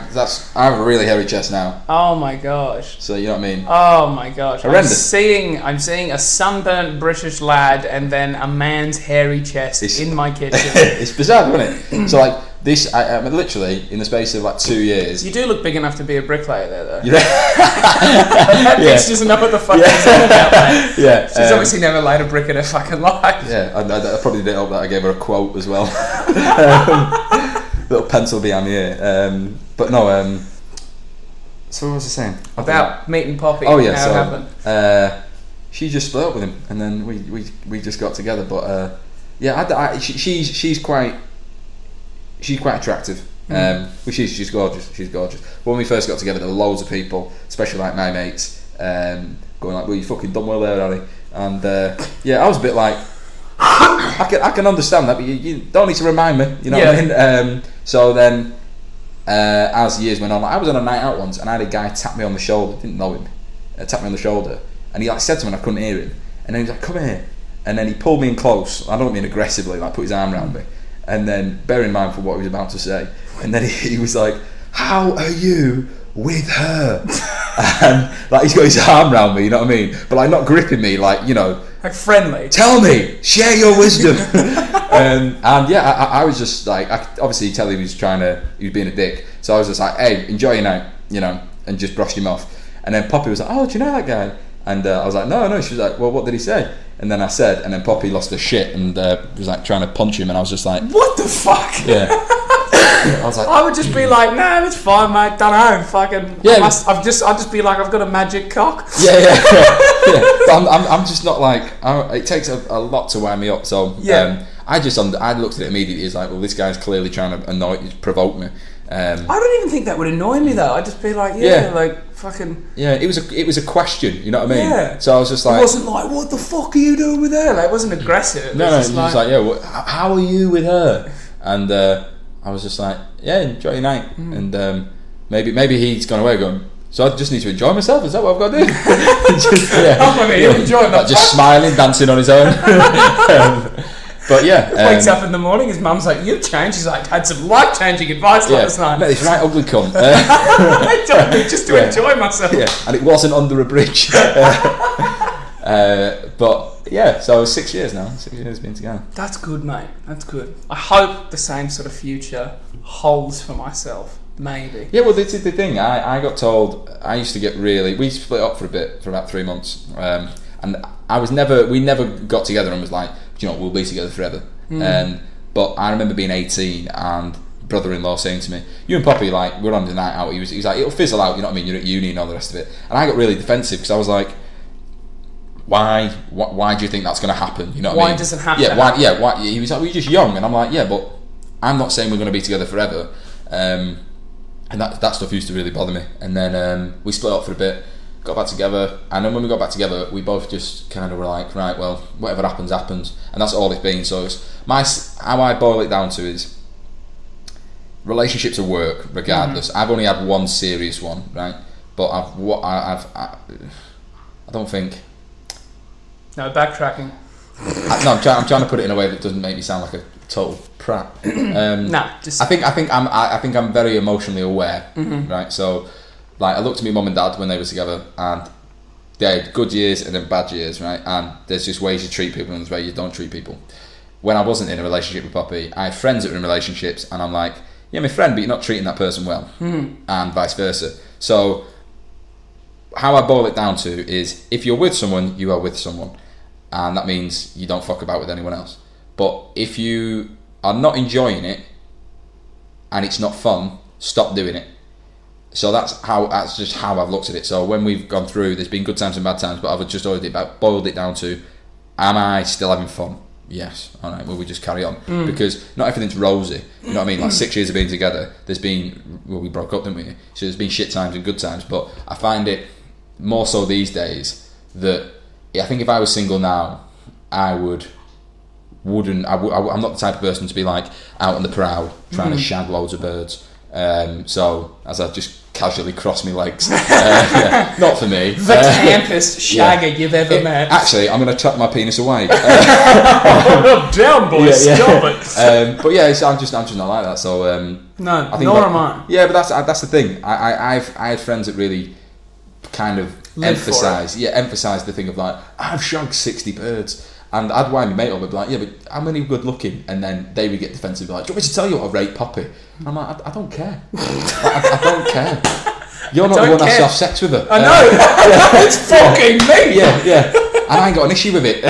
have a really hairy chest now. Oh my gosh. So you know what I mean? Oh my gosh. Horrendous. I'm seeing a sunburnt British lad and then a man's hairy chest in my kitchen. It's bizarre, isn't it? So like this, I mean, literally in the space of like 2 years. You do look big enough to be a bricklayer there, though. Yeah. That bitch doesn't know what the fuck she's on about, mate. Yeah. She's obviously never laid a brick in her fucking life. Yeah, I probably didn't hope that I gave her a quote as well. Little pencil behind the ear. But no, so what was I saying? About meeting Poppy. Oh yeah, how so it happened. she just split up with him, and then we just got together. But yeah, she's quite attractive. She's gorgeous. She's gorgeous. But when we first got together, there were loads of people, especially like my mates, going like, "Well, you fucking done well there, Harry." And yeah, I was a bit like, I can understand that, but you don't need to remind me. You know what I mean? So then, as years went on, like, I was on a night out once, and I had a guy tap me on the shoulder. Didn't know him. Tap me on the shoulder, and he like said to me, and I couldn't hear him. And then he was like, "Come here," and then he pulled me in close. I don't mean aggressively, like put his arm around me. And then, bear in mind for what he was about to say, and then he was like, "How are you with her?" And like he's got his arm around me, you know what I mean? But like not gripping me, like, you know, like friendly. Tell me, share your wisdom. And yeah, I was just like, I could obviously tell he was being a dick. So I was just like, "Hey, enjoy your night," you know, and just brushed him off. And then Poppy was like, "Oh, do you know that guy?" And I was like, "No." She was like, "Well, what did he say?" And then I said, and then Poppy lost her shit and was like trying to punch him, and I was just like, "What the fuck?" Yeah. I was like, I would just be like, "No, it's fine, mate. Don't know, fucking." Yeah. I'll just be like, "I've got a magic cock." Yeah. But I'm just not like. It takes a lot to wind me up. So yeah. I looked at it immediately as like, well, this guy's clearly trying to provoke me. I don't even think that would annoy me though. I'd just be like, like fucking. Yeah, it was a question. You know what I mean? Yeah. So I was just like, it wasn't like, "What the fuck are you doing with her?" Like, it wasn't aggressive. No, it was just like, "Yeah, how are you with her?" And I was just like, "Yeah, enjoy your night." And maybe he's gone away going, "So I just need to enjoy myself? Is that what I've got to do?" He'll enjoy like just smiling, dancing on his own. But yeah, wakes up in the morning, his mum's like, "You've changed." He's like, "Had some life-changing advice last night." Mate, this right ugly cunt. I don't need just to enjoy myself. Yeah, and it wasn't under a bridge. But yeah, so 6 years now. 6 years been together. That's good, mate. That's good. I hope the same sort of future holds for myself. Maybe. Yeah, well, this is the thing. I got told I used to get we split up for a bit, for about 3 months, and we never got together and was like, "You know, we'll be together forever." But I remember being 18 and brother-in-law saying to me, "You and Poppy, like, we're on the night out." He was like, "It'll fizzle out, you know what I mean? You're at uni and all the rest of it." And I got really defensive because I was like, Why do you think that's going to happen? You know what I mean? Why does it have to happen? Why? He was like, "Well, you're just young," and I'm like, "Yeah, but I'm not saying we're going to be together forever." And that stuff used to really bother me. And then we split up for a bit, got back together, and then when we got back together, we both just kind of were like, "Right, well, whatever happens, happens," and that's all it's been. So it's how I boil it down to is relationships are work, regardless. I've only had one serious one, right? But I don't think. No, backtracking. I'm trying to put it in a way that doesn't make me sound like a total prat. Just. I think I'm very emotionally aware, right? So, like, I looked at my mum and dad when they were together, and they had good years and then bad years, right? And there's just ways you treat people and there's ways you don't treat people. when I wasn't in a relationship with Poppy, I had friends that were in relationships, and I'm like, yeah, my friend, but you're not treating that person well, and vice versa. So how I boil it down to is, if you're with someone, you are with someone, and that means you don't fuck about with anyone else. But if you are not enjoying it and it's not fun, stop doing it. So that's just how I've looked at it. So when we've gone through, there's been good times and bad times, but I've just boiled it down to, am I still having fun? Yes. All right, well, we just carry on. Because not everything's rosy. You know what I mean? Like 6 years of being together, we broke up, didn't we? So there's been shit times and good times, but I find it more so these days that I think if I was single now, I'm not the type of person to be like out on the prowl trying to shag loads of birds. So as I just casually cross my legs, not for me. The campest shagger you've ever met. Actually, I'm going to tuck my penis away. Down, boys, stop it. But yeah, I'm just not like that. So no, I think nor am I. Yeah, but that's the thing. I had friends that really kind of emphasise the thing of like, I've shagged 60 birds. And I'd wind my mate up and be like, yeah, but how many good looking? And then they would get defensive, like, do you want me to tell you what I rate Poppy? And I'm like, I don't care. I don't care. You're not the one that's to have sex with her. I know. It's fucking me. Yeah. And I ain't got an issue with it.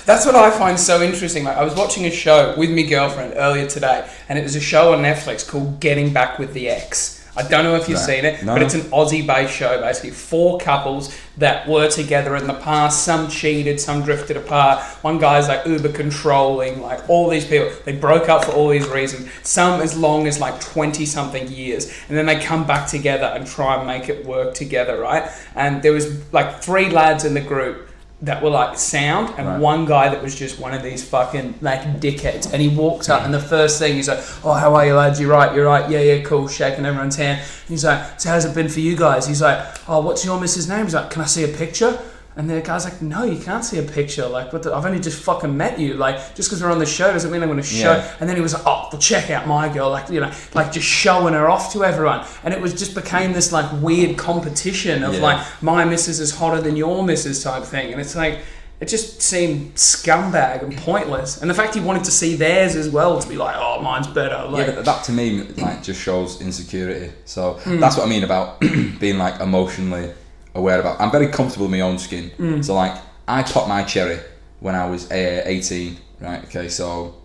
That's what I find so interesting. Like, I was watching a show with my girlfriend earlier today, and it was a show on Netflix called Getting Back with the Ex. I don't know if you've seen it, but it's an Aussie-based show, basically. 4 couples that were together in the past. Some cheated, some drifted apart. One guy's like uber controlling, like all these people. They broke up for all these reasons. Some as long as like 20-something years. And then they come back together and try and make it work together, right? And there was like 3 lads in the group that were like sound, and one guy that was just one of these fucking like dickheads. And he walked up, and the first thing he's like, "Oh, how are you, lads? You're right. Yeah, cool." Shaking everyone's hand. And he's like, "So how's it been for you guys?" He's like, "Oh, what's your missus' name?" He's like, "Can I see a picture?" And the guy's like, "No, you can't see a picture. Like, I've only just fucking met you. Like, just because we're on the show doesn't mean I'm going to show." And then he was like, "Oh, well, check out my girl." Like, you know, like just showing her off to everyone. And it was just became this like weird competition of like, my missus is hotter than your missus type thing. And it's like, it just seemed scumbag and pointless. And the fact he wanted to see theirs as well, to be like, "Oh, mine's better." Like, but that to me like just shows insecurity. So that's what I mean about being like emotionally aware about. I'm very comfortable in my own skin. So like, I popped my cherry when I was 18, right? Okay, so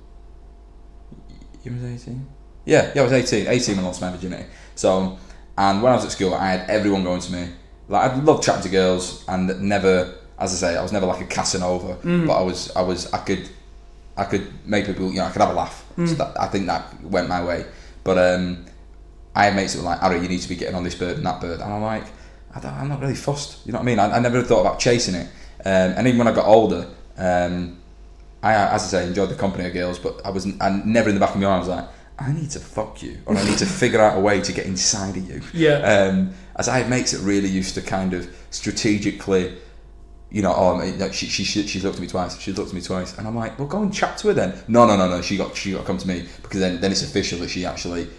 you was 18? Yeah, I was 18 when I lost my virginity. So, and when I was at school, I had everyone going to me. Like, I loved chatting to girls, and never, as I say, I was never like a Casanova, but I could make people, you know, I could have a laugh. So I think that went my way. But I had mates that were like, "Harry, you need to be getting on this bird and that bird," and I'm like, I'm not really fussed. You know what I mean? I never thought about chasing it. And even when I got older, I, as I say, enjoyed the company of girls, but I never in the back of my mind was like, I need to fuck you, or I need to figure out a way to get inside of you. As I had mates that really used to kind of strategically, you know, she's looked at me twice. She's looked at me twice, and I'm like, well, go and chat to her then. No. She got to come to me, because then it's official that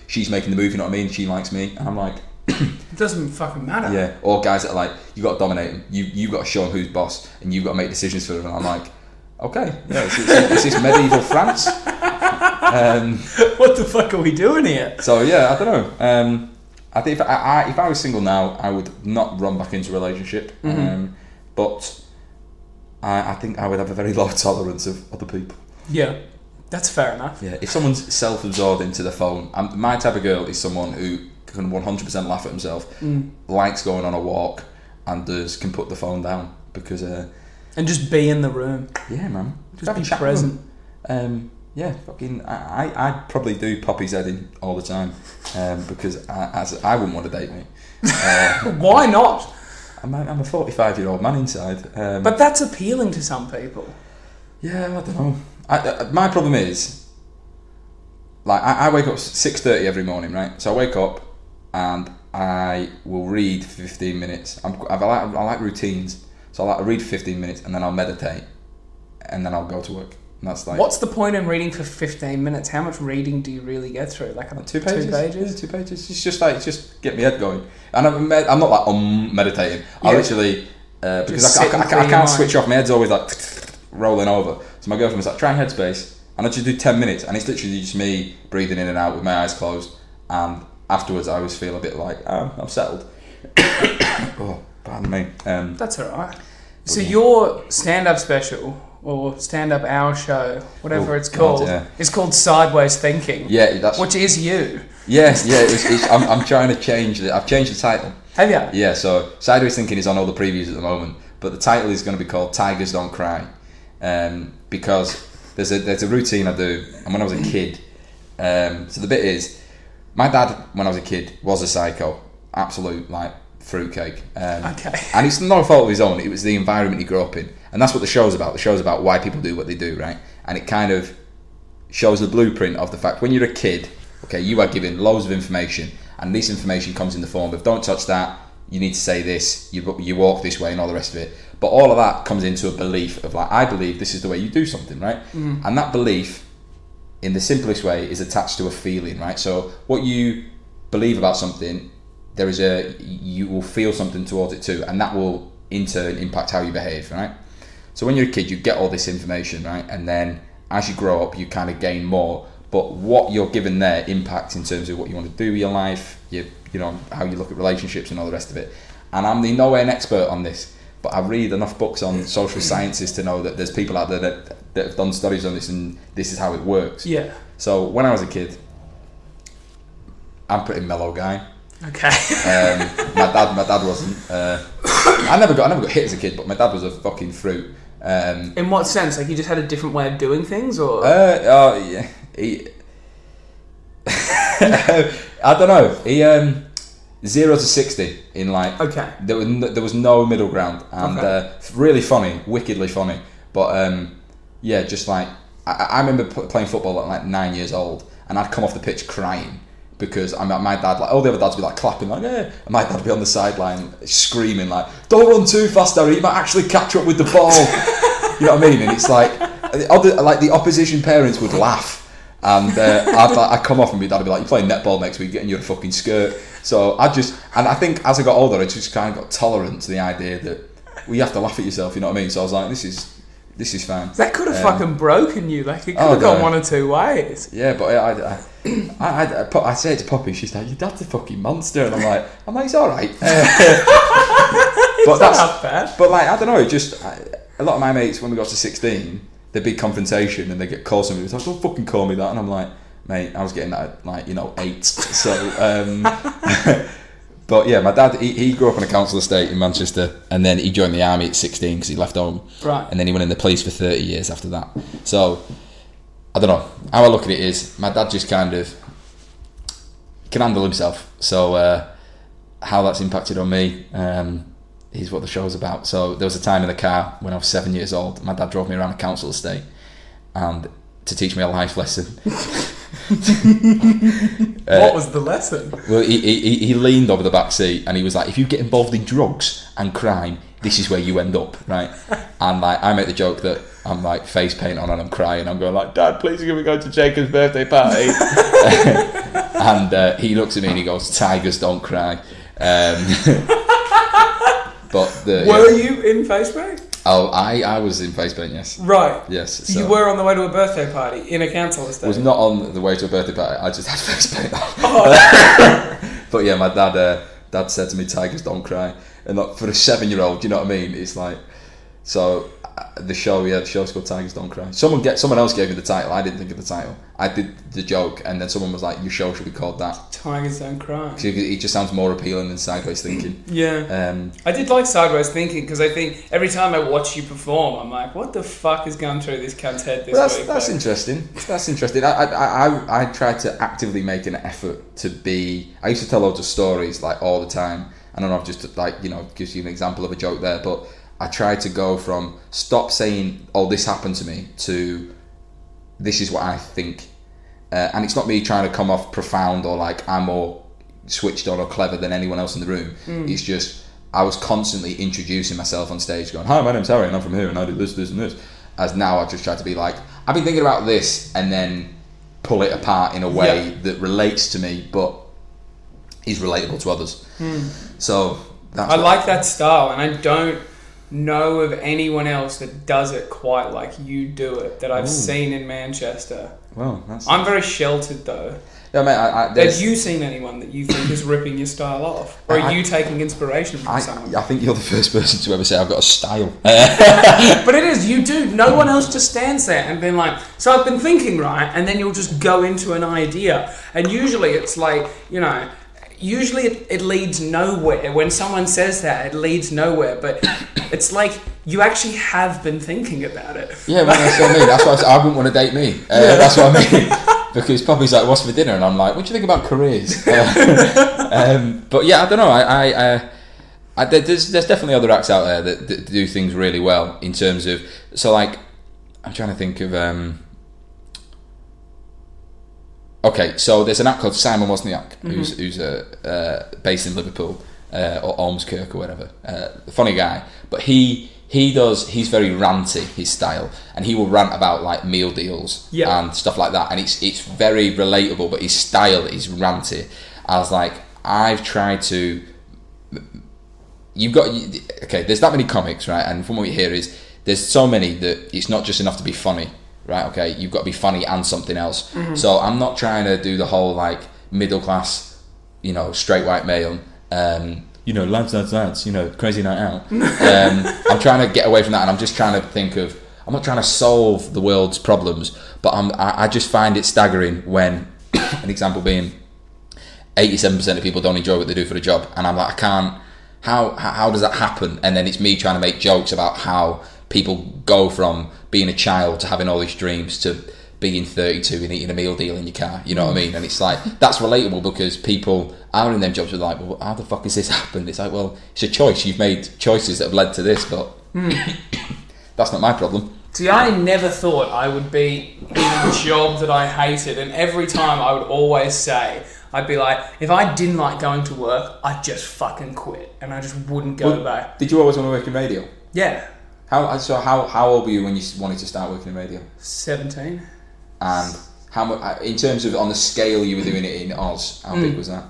she's making the move. You know what I mean? She likes me, and I'm like, it doesn't fucking matter. Yeah. Or guys that are like, you got to dominate them. You got to show them who's boss, and you've got to make decisions for them. And I'm like, okay, yeah, it's this medieval France. What the fuck are we doing here? So yeah, I don't know. I think if I was single now, I would not run back into a relationship. But I think I would have a very low tolerance of other people. Yeah, that's fair enough. Yeah, if someone's self-absorbed into the phone, my type of girl is someone who can 100% laugh at himself, likes going on a walk, and can put the phone down because and just be in the room. Yeah, man, just be present. Yeah, fucking. I'd probably do Poppy's head in all the time, because I wouldn't want to date me. Why not? I'm a 45-year-old man inside. But that's appealing to some people. Yeah, I don't know. My problem is, like, I wake up 6:30 every morning, right? So I wake up and I will read for 15 minutes. I like routines, so I read for 15 minutes, and then I'll meditate, and then I'll go to work. And that's like, what's the point in reading for 15 minutes? How much reading do you really get through? Like 2 pages? 2 pages? Yeah, 2 pages. It's just get my head going. And I'm not like meditating. I literally, because I can't switch off. My head's always like, rolling over. So my girlfriend was like, try Headspace. And I just do 10 minutes. And it's literally just me breathing in and out with my eyes closed. And afterwards, I always feel a bit like, oh, I'm settled. Oh, pardon me. That's all right. So your stand-up special, or stand-up hour show, whatever it's called, is called Sideways Thinking. Yeah, which is you. Yes, I'm trying to change it. I've changed the title. Have you? Yeah, so Sideways Thinking is on all the previews at the moment, but the title is going to be called Tigers Don't Cry, because there's a routine I do, and when I was a kid, so the bit is, my dad, when I was a kid, was a psycho, absolute, like, fruitcake. Okay. And it's not a fault of his own, it was the environment he grew up in. And that's what the show's about. The show's about why people do what they do, right? And it kind of shows the blueprint of the fact when you're a kid, okay, you are given loads of information, and this information comes in the form of don't touch that, you need to say this, you walk this way, and all the rest of it. But all of that comes into a belief of like, I believe this is the way you do something, right? Mm. And that belief, in the simplest way, is attached to a feeling, right? So what you believe about something, you will feel something towards it too, and that will in turn impact how you behave, right? So when you're a kid, you get all this information, right? And then as you grow up, you kind of gain more. But what you're given there impacts in terms of what you want to do with your life, you know, how you look at relationships and all the rest of it. And I'm nowhere an expert on this, but I read enough books on social sciences to know that there's people out there that have done studies on this, and this is how it works. Yeah. So when I was a kid, I'm a pretty mellow guy. Okay. My dad wasn't. I never got hit as a kid, but my dad was a fucking fruit. In what sense? Like, you just had a different way of doing things, or? Yeah. I don't know. He 0 to 60 in like. Okay. There was no middle ground, and really funny, wickedly funny. But yeah, just like I remember playing football at like 9 years old, and I'd come off the pitch crying. Because my dad, like all the other dads, would be like clapping, like yeah, and my dad would be on the sideline screaming like, "Don't run too fast, Harry! You might actually catch up with the ball." You know what I mean? And it's like the opposition parents would laugh, and I'd come off and my dad would be like, "You're playing netball next week, getting your fucking skirt." So I think as I got older, I just kind of got tolerant to the idea that you have to laugh at yourself. You know what I mean? So I was like, this is fine. That could have fucking broken you. Like, it could have gone one or two ways. Yeah, but I say it to Poppy. She's like, "Your dad's a fucking monster," and I'm like, "It's all right." But that's not bad. But like, I don't know. Just a lot of my mates, when we got to 16, there'd be confrontation, and they get called something. It's like, "Don't fucking call me that," and I'm like, "Mate, I was getting that at, like, 8." So. But yeah, my dad, he grew up on a council estate in Manchester, and then he joined the army at 16 because he left home. Right. And then he went in the police for 30 years after that. So, I don't know. How I look at it is, my dad just kind of can handle himself. So, how that's impacted on me is what the show's about. So, there was a time in the car when I was 7 years old. My dad drove me around a council estate and to teach me a life lesson. What was the lesson? Well, he leaned over the back seat and he was like, "If you get involved in drugs and crime, this is where you end up," right? And like, I make the joke that I'm like face paint on and I'm crying. I'm going like, "Dad, please can we go to Jacob's birthday party?" And he looks at me and he goes, "Tigers don't cry." But were you in face paint? Oh, I was in face paint, yes. Right. Yes. So you were on the way to a birthday party in a council estate? I was not on the way to a birthday party. I just had face paint on. Oh. But yeah, my dad said to me, "Tigers don't cry." And like, for a 7-year-old, you know what I mean? It's like, so the show's called Tigers Don't Cry. Someone else gave me the title. I didn't think of the title. I did the joke, and then someone was like, "Your show should be called that." Tigers Don't Cry. It just sounds more appealing than Sideways Thinking. Yeah. I did like Sideways Thinking because I think every time I watch you perform, I'm like, what the fuck is going through this cunt's head this week? That's interesting. That's interesting. I try to actively make an effort to be. I used to tell loads of stories like all the time. I don't know if just like, you know, gives you an example of a joke there, but I try to go from stop saying, "Oh, this happened to me," to "This is what I think." And it's not me trying to come off profound or like I'm more switched on or clever than anyone else in the room. It's just I was constantly introducing myself on stage going, "Hi, my name's Harry and I'm from here and I do this, this and this." As now I just try to be like, "I've been thinking about this," and then pull it apart in a way that relates to me but is relatable to others. So that's I like that style, and I don't know of anyone else that does it quite like you do it that I've seen in Manchester. Well, that's... I'm very sheltered though. Yeah, mate, have you seen anyone that you think is ripping your style off? Or are you taking inspiration from someone? I think you're the first person to ever say I've got a style. But it is, you do. No one else just stands there and been like, so I've been thinking, right? And then you'll just go into an idea. And usually it's like, you know, usually it leads nowhere. When someone says that, it leads nowhere. But it's like you actually have been thinking about it. Yeah, well, that's what I mean. That's why I wouldn't want to date me. That's what I mean. Because Poppy's like, what's for dinner? And I'm like, what do you think about careers? But yeah, I don't know. There's definitely other acts out there that do things really well in terms of... So, like, I'm trying to think of... Okay, so there's an act called Simon Wozniak, who's based in Liverpool, or Ormskirk or whatever. Funny guy. But he's very ranty, his style, and he will rant about like meal deals and stuff like that, and it's very relatable, but his style is ranty. I was like, I've tried to... there's that many comics, right? And from what you hear is there's so many that it's not just enough to be funny, right? Okay, you've got to be funny and something else. So I'm not trying to do the whole like middle class, you know, straight white male, you know, lads, you know, crazy night out. I'm trying to get away from that, and I'm just trying to think of... I'm not trying to solve the world's problems, but I just find it staggering when, an example being, 87% of people don't enjoy what they do for a job, and I'm like, I can't... How does that happen? And then it's me trying to make jokes about how people go from being a child to having all these dreams to being 32 and eating a meal deal in your car, you know what I mean? And it's like, that's relatable because people are in them jobs with like, well, how the fuck has this happened? It's like, well, it's a choice. You've made choices that have led to this, but that's not my problem. See, I never thought I would be in a job that I hated, and every time I would always say, I'd be like, if I didn't like going to work, I'd just fucking quit, and I just wouldn't go back. Did you always want to work in radio? Yeah. How old were you when you wanted to start working in radio? 17. And how much, in terms of on the scale you were doing it in Oz, how big was that?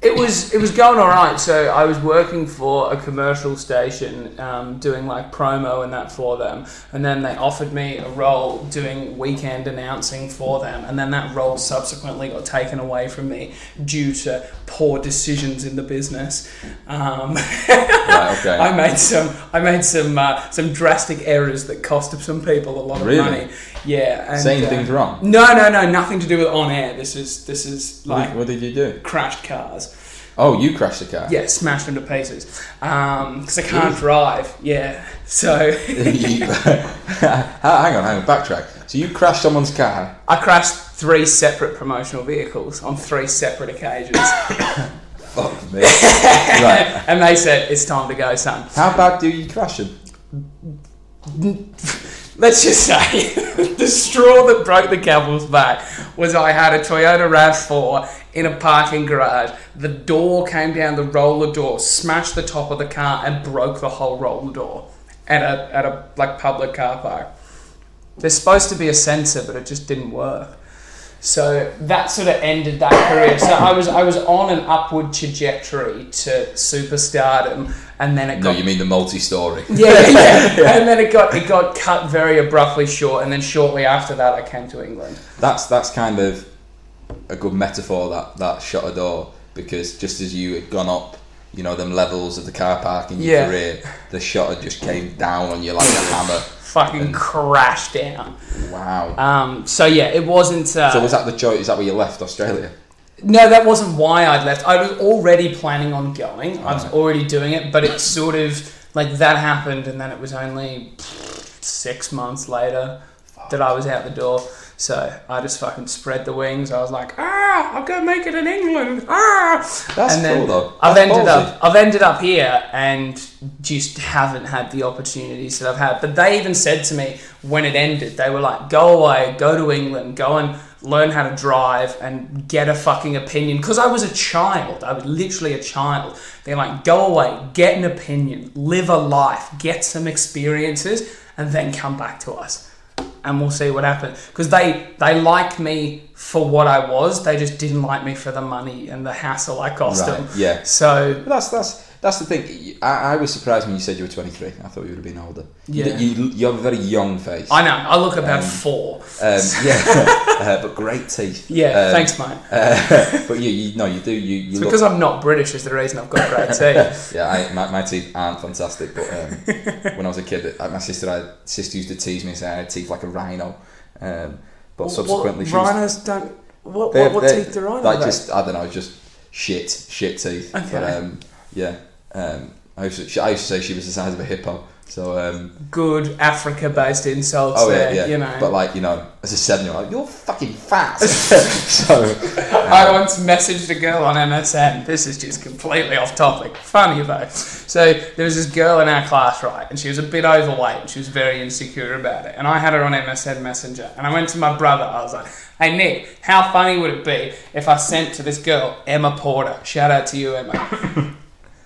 It was going all right. So I was working for a commercial station, doing like promo and that for them, and then they offered me a role doing weekend announcing for them, and then that role subsequently got taken away from me due to poor decisions in the business. Right, okay. I made some drastic errors that cost some people a lot of money. Yeah, and, saying things wrong. No, nothing to do with on air. This is like what did you do? Crashed cars. Oh, you crashed the car? Yeah, smashed into pieces. Because I can't drive. Yeah, so... Hang on, backtrack. So you crashed someone's car? I crashed 3 separate promotional vehicles on 3 separate occasions. Fuck me. Right. And they said, it's time to go, son. How bad do you crash them? Let's just say, the straw that broke the camel's back was I had a Toyota RAV4 in a parking garage. The door came down, the roller door smashed the top of the car and broke the whole roller door at a like public car park. There's supposed to be a sensor, but it just didn't work. So that sort of ended that career. So I was on an upward trajectory to superstardom, and then it got... No, you mean the multi-story. Yeah. And then it got cut very abruptly short, and then shortly after that I came to England. That's kind of a good metaphor, that shutter door, because just as you had gone up, you know, them levels of the car park in your career, the shutter just came down on you like a hammer. Fucking crashed down. Wow. So yeah, it wasn't... so was that the choice? Is that where you left Australia? No, that wasn't why I'd left. I was already planning on going. I was already doing it, but it sort of... Like, that happened, and then it was only 6 months later that I was out the door. So I just fucking spread the wings. I was like, I'll go make it in England. That's cool though. I've ended up here and just haven't had the opportunities that I've had. But they even said to me when it ended, they were like, go away, go to England, go and learn how to drive and get a fucking opinion. Because I was a child. I was literally a child. They're like, go away, get an opinion, live a life, get some experiences, and then come back to us. And we'll see what happens. Because they liked me for what I was. They just didn't like me for the money and the hassle I cost them. Yeah. So that's That's the thing. I was surprised when you said you were 23. I thought you would have been older. Yeah. You have a very young face. I know. I look about 4. But great teeth. Yeah, thanks, mate. But you do. You look, because I'm not British is the reason I've got great teeth. Yeah, my teeth aren't fantastic. But when I was a kid, my sister used to tease me saying I had teeth like a rhino. But subsequently, rhinos don't. What teeth do rhinos? Like I don't know, just shit teeth. Okay. But I used to say she was the size of a hippo. So good Africa-based insults. Oh there, yeah. You know. But like, you know, as a 7-year-old, you're fucking fat. So I once messaged a girl on MSN. This is just completely off topic. Funny though. So there was this girl in our class, right, and she was a bit overweight and she was very insecure about it. And I had her on MSN Messenger, and I went to my brother. I was like, "Hey Nick, how funny would it be if I sent to this girl Emma Porter? Shout out to you, Emma."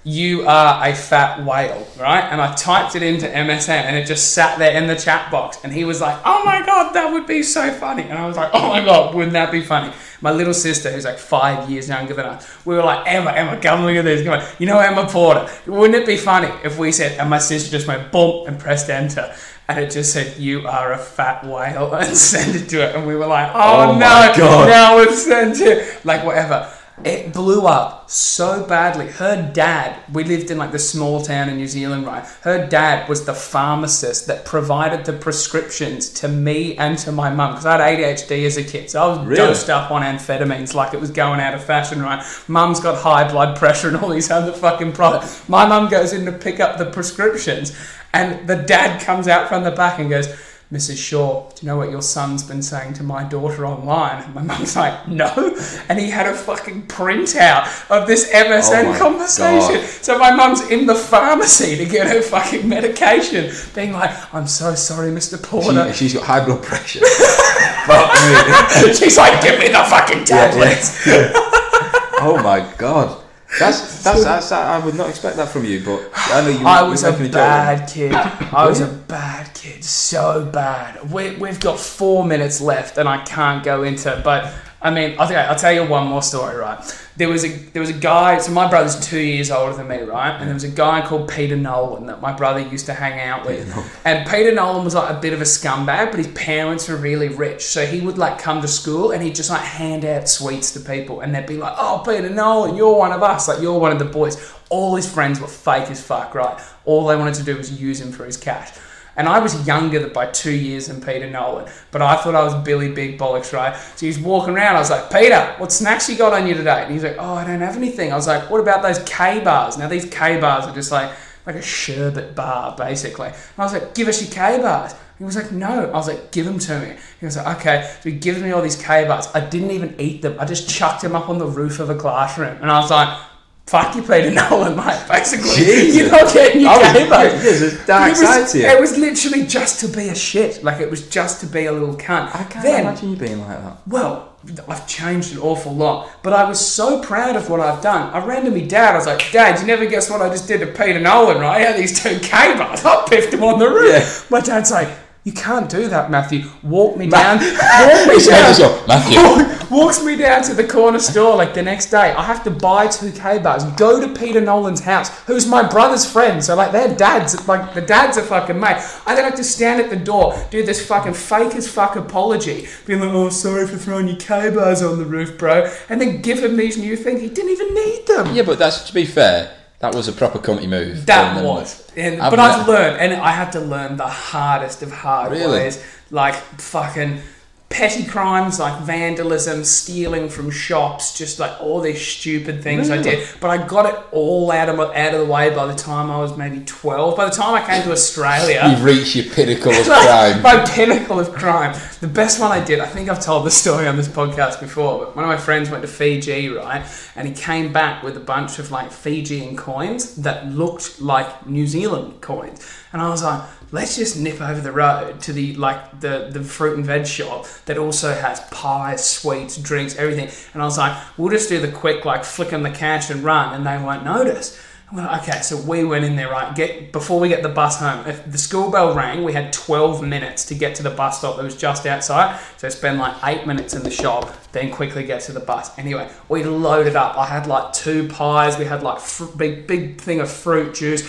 You are a fat whale, right? And I typed it into MSN and it just sat there in the chat box. And he was like, "Oh my God, that would be so funny." And I was like, "Oh my God, wouldn't that be funny?" My little sister, who's like 5 years younger than us, we were like, Emma, come look at this. Come on. You know Emma Porter. Wouldn't it be funny if we said, and my sister just went boom and pressed enter. And it just said, "You are a fat whale," and sent it to her. And we were like, oh no, God. Now we've sent it. Like whatever. It blew up so badly. Her dad, we lived in like the small town in New Zealand, right? Her dad was the pharmacist that provided the prescriptions to me and to my mum, because I had ADHD as a kid. So I was dosed up on amphetamines like it was going out of fashion, right? Mum's got high blood pressure and all these other fucking products. My mum goes in to pick up the prescriptions and the dad comes out from the back and goes, "Mrs. Shaw, do you know what your son's been saying to my daughter online?" And my mum's like, "No." And he had a fucking printout of this MSN conversation. God. So my mum's in the pharmacy to get her fucking medication, being like, "I'm so sorry, Mr. Porter." She's got high blood pressure. Fuck me. She's like, "Give me the fucking tablets." Yeah. Oh my God. That's I would not expect that from you, but I know you. I was a bad kid. I was a bad kid, so bad. We've got 4 minutes left, and I can't go into. But I mean, I'll tell you one more story, right? There was a guy. So my brother's 2 years older than me, right? And there was a guy called Peter Nolan that my brother used to hang out with. And Peter Nolan was like a bit of a scumbag, but his parents were really rich, so he would like come to school and he'd just like hand out sweets to people, and they'd be like, "Oh, Peter Nolan, you're one of us. Like you're one of the boys." All his friends were fake as fuck, right? All they wanted to do was use him for his cash. And I was younger by 2 years than Peter Nolan, but I thought I was Billy Big Bollocks, right? So he's walking around, I was like, "Peter, what snacks you got on you today?" And he's like, "Oh, I don't have anything." I was like, "What about those K-bars?" Now these K-bars are just like a sherbet bar, basically. And I was like, "Give us your K-bars." He was like, "No." I was like, "Give them to me." He was like, "Okay." So he gives me all these K-bars. I didn't even eat them. I just chucked them up on the roof of a classroom. And I was like, "Fuck you, Peter Nolan, mate." Basically, Jesus. You're not getting your K-bars. There's a dark side to you. It was literally just to be a shit. Like, it was just to be a little cunt. I can't imagine you being like that. Well, I've changed an awful lot. But I was so proud of what I've done. I ran to me dad. I was like, "Dad, you never guess what I just did to Peter Nolan, right? I had these 2 K-bars. I piffed him on the roof." Yeah. My dad's like, "You can't do that, Matthew. Walk me down." Matthew. Walks me down to the corner store like the next day. I have to buy 2 K-bars, go to Peter Nolan's house, who's my brother's friend. So like their dads, like the dad's a fucking mate. I then have to stand at the door, do this fucking fake as fuck apology, being like, "Oh, sorry for throwing your K-bars on the roof, bro," and then give him these new things. He didn't even need them. Yeah, but that's, to be fair, that was a proper cunty move. That was. But I've learned, and I had to learn the hardest of hard ways. Like fucking petty crimes like vandalism, stealing from shops, just like all these stupid things I did. But I got it all out of the way by the time I was maybe 12. By the time I came to Australia... You've reached your pinnacle of crime. My pinnacle of crime. The best one I did, I think I've told this story on this podcast before, but one of my friends went to Fiji, right? And he came back with a bunch of like Fijian coins that looked like New Zealand coins. And I was like, "Let's just nip over the road to the fruit and veg shop that also has pies, sweets, drinks, everything." And I was like, "We'll just do the quick, like, flick on the cash and run, and they won't notice." I went, okay, so we went in there, right? Before we get the bus home, if the school bell rang, we had 12 minutes to get to the bus stop that was just outside. So spend like 8 minutes in the shop, then quickly get to the bus. Anyway, we loaded up. I had like 2 pies. We had like big thing of fruit juice.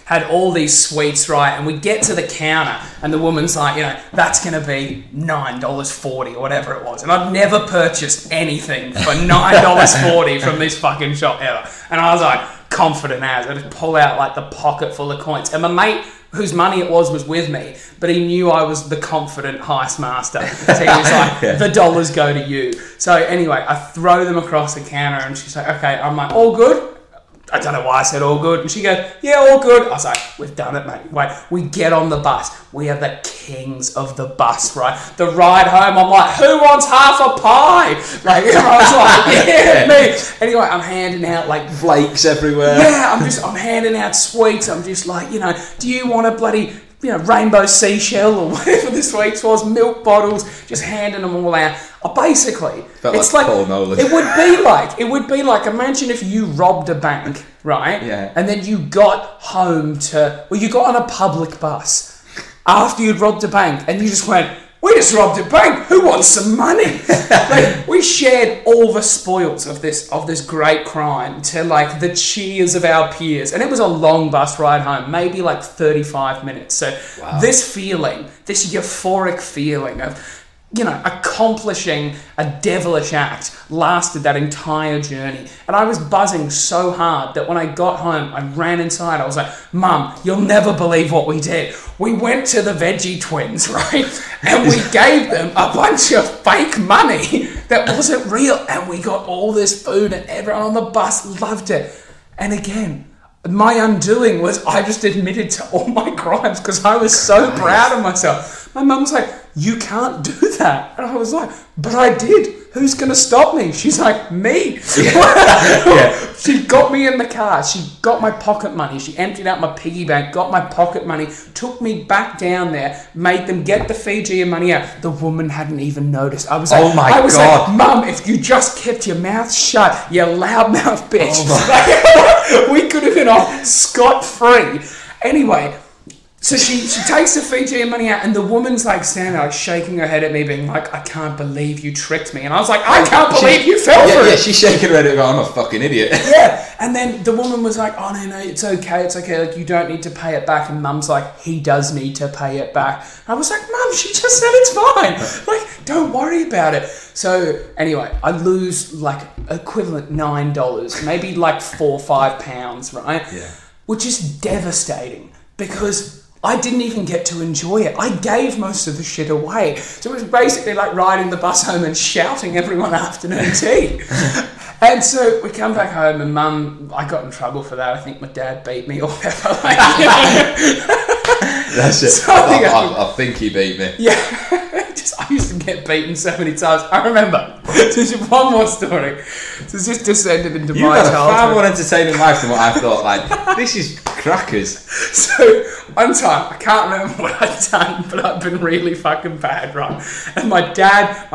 Had all these sweets, right? And we get to the counter and the woman's like, that's going to be $9.40 or whatever it was. And I'd never purchased anything for $9.40 from this fucking shop ever. And I was like, confident as. I just pull out like the pocket full of coins. And my mate, whose money it was with me, but he knew I was the confident heist master. So he was like, the dollars go to you. So anyway, I throw them across the counter and she's like, okay. I'm like, all good? I don't know why I said all good. And she goes, yeah, all good. I was like, we've done it, mate. Wait, we get on the bus. We are the kings of the bus, right? The ride home, I'm like, who wants half a pie? Like, everyone's like, yeah, me. Anyway, I'm handing out like Flakes everywhere. Yeah, I'm handing out sweets. I'm just like, do you want a bloody rainbow seashell or whatever the sweets was, milk bottles, just handing them all out. Basically, Felt it's like Paul Nolan. it would be like, imagine if you robbed a bank, right? Yeah. And then you got home you got on a public bus after you'd robbed a bank and you just went, we just robbed a bank. Who wants some money? Like, we shared all the spoils of this great crime to like the cheers of our peers, and it was a long bus ride home, maybe like 35 minutes. So this euphoric feeling of accomplishing a devilish act lasted that entire journey. And I was buzzing so hard that when I got home, I ran inside. I was like, Mum, you'll never believe what we did. We went to the Veggie twins, right? And we gave them a bunch of fake money that wasn't real. And we got all this food and everyone on the bus loved it. And again, my undoing was I just admitted to all my crimes because I was so proud of myself. My mum was like, you can't do that. And I was like, but I did. Who's going to stop me? She's like, me. Yeah. She got me in the car. She got my pocket money. She emptied out my piggy bank, got my pocket money, took me back down there, made them get the Fijian money out. The woman hadn't even noticed. I was like, oh my God. Like, Mum, if you just kept your mouth shut, you loudmouth bitch. Oh we could have been off scot-free. Anyway, so she takes the Fijian money out and the woman's like standing there like shaking her head at me being like, I can't believe you tricked me. And I was like, I can't believe you fell for it. Yeah, she's shaking her head and going, I'm a fucking idiot. Yeah. And then the woman was like, oh no, it's okay. Like, you don't need to pay it back. And Mum's like, he does need to pay it back. I was like, Mum, she just said it's fine. Like, don't worry about it. So anyway, I lose like equivalent $9, maybe like £4 or £5, right? Yeah. Which is devastating because I didn't even get to enjoy it. I gave most of the shit away. So it was basically like riding the bus home and shouting everyone afternoon tea. And so we come back home and Mum, I got in trouble for that. I think my dad beat me or whatever. Like, That's it. So I think he beat me. Yeah. I used to get beaten so many times. I remember. There's one more story. So it's just descended into You've my had a childhood. far more entertaining life than what I thought. Like, this is crackers. So one time, I can't remember what I'd done, but I'd been really fucking bad, right? And my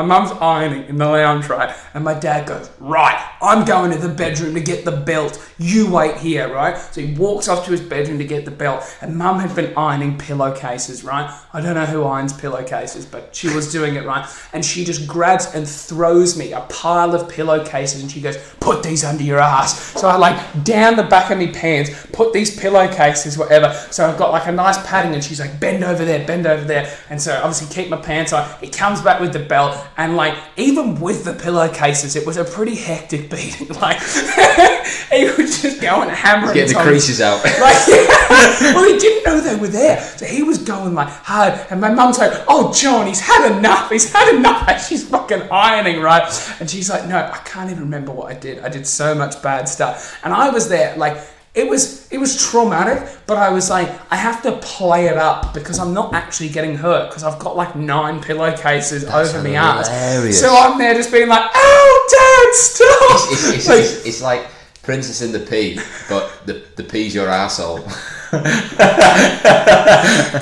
mum's ironing in the lounge, right? And my dad goes, right, I'm going to the bedroom to get the belt. You wait here, right? So he walks off to his bedroom to get the belt. And Mum had been ironing pillowcases, right? I don't know who irons pillowcases, but she was doing it, right? And she just grabs and throws me a pile of pillowcases and she goes, put these under your ass. So I like down the back of my pants, put these pillowcases, whatever. So I've got like a nice padding and she's like, bend over there. And so obviously keep my pants on. He comes back with the belt and like, even with the pillowcases, it was a pretty hectic beating. Like, he was just going hammering. Getting the creases out. Like, yeah. Well, he didn't know they were there. So he was going like hard. And my mum's like, oh, John, he's had enough. And she's fucking ironing, right? And she's like, no, I can't even remember what I did. I did so much bad stuff. And I was there, like, it was traumatic, but I was like, I have to play it up because I'm not actually getting hurt because I've got like 9 pillowcases over my ass. So I'm there just being like, oh, Dad, stop! It's like Princess and the Pea, but the Pea's your arsehole. But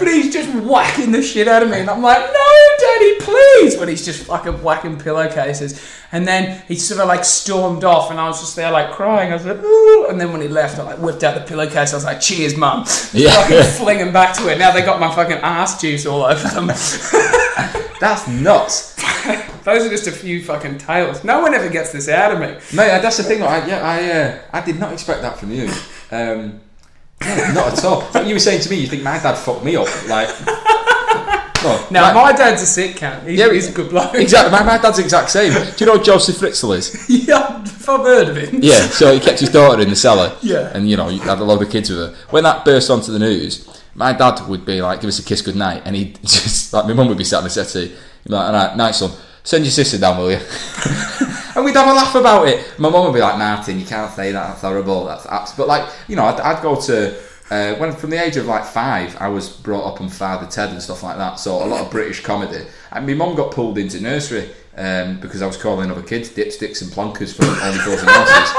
he's just whacking the shit out of me and I'm like, no, Daddy, Daddy, please, when he's just fucking whacking pillowcases. And then he sort of like stormed off, and I was just there like crying. I was like, ooh. And then when he left, I like whipped out the pillowcase. I was like, cheers, Mum. Fucking fling him back to it. Now they got my fucking ass juice all over them. That's nuts. Those are just a few fucking tales. No one ever gets this out of me. Mate, that's the thing. I did not expect that from you. Yeah, not at all. Like you were saying to me, you think my dad fucked me up. Like, no, my dad's a sick cunt. He's a good bloke. Exactly. My dad's the exact same. Do you know who Joseph Fritzl is? Yeah, I've heard of him. Yeah, so he kept his daughter in the cellar. Yeah. And, you know, he had a load of kids with her. When that burst onto the news, my dad would be like, give us a kiss goodnight. And he'd just, like, my mum would be sat on the settee. He'd be like, all right, night, son. Send your sister down, will you? And we'd have a laugh about it. My mum would be like, Martin, you can't say that. That's horrible. That's but, like, you know, I'd go to... when from the age of like 5, I was brought up on Father Ted and stuff like that, so a lot of British comedy. And my mum got pulled into nursery because I was calling other kids dipsticks and plonkers for Only Fools and Horses.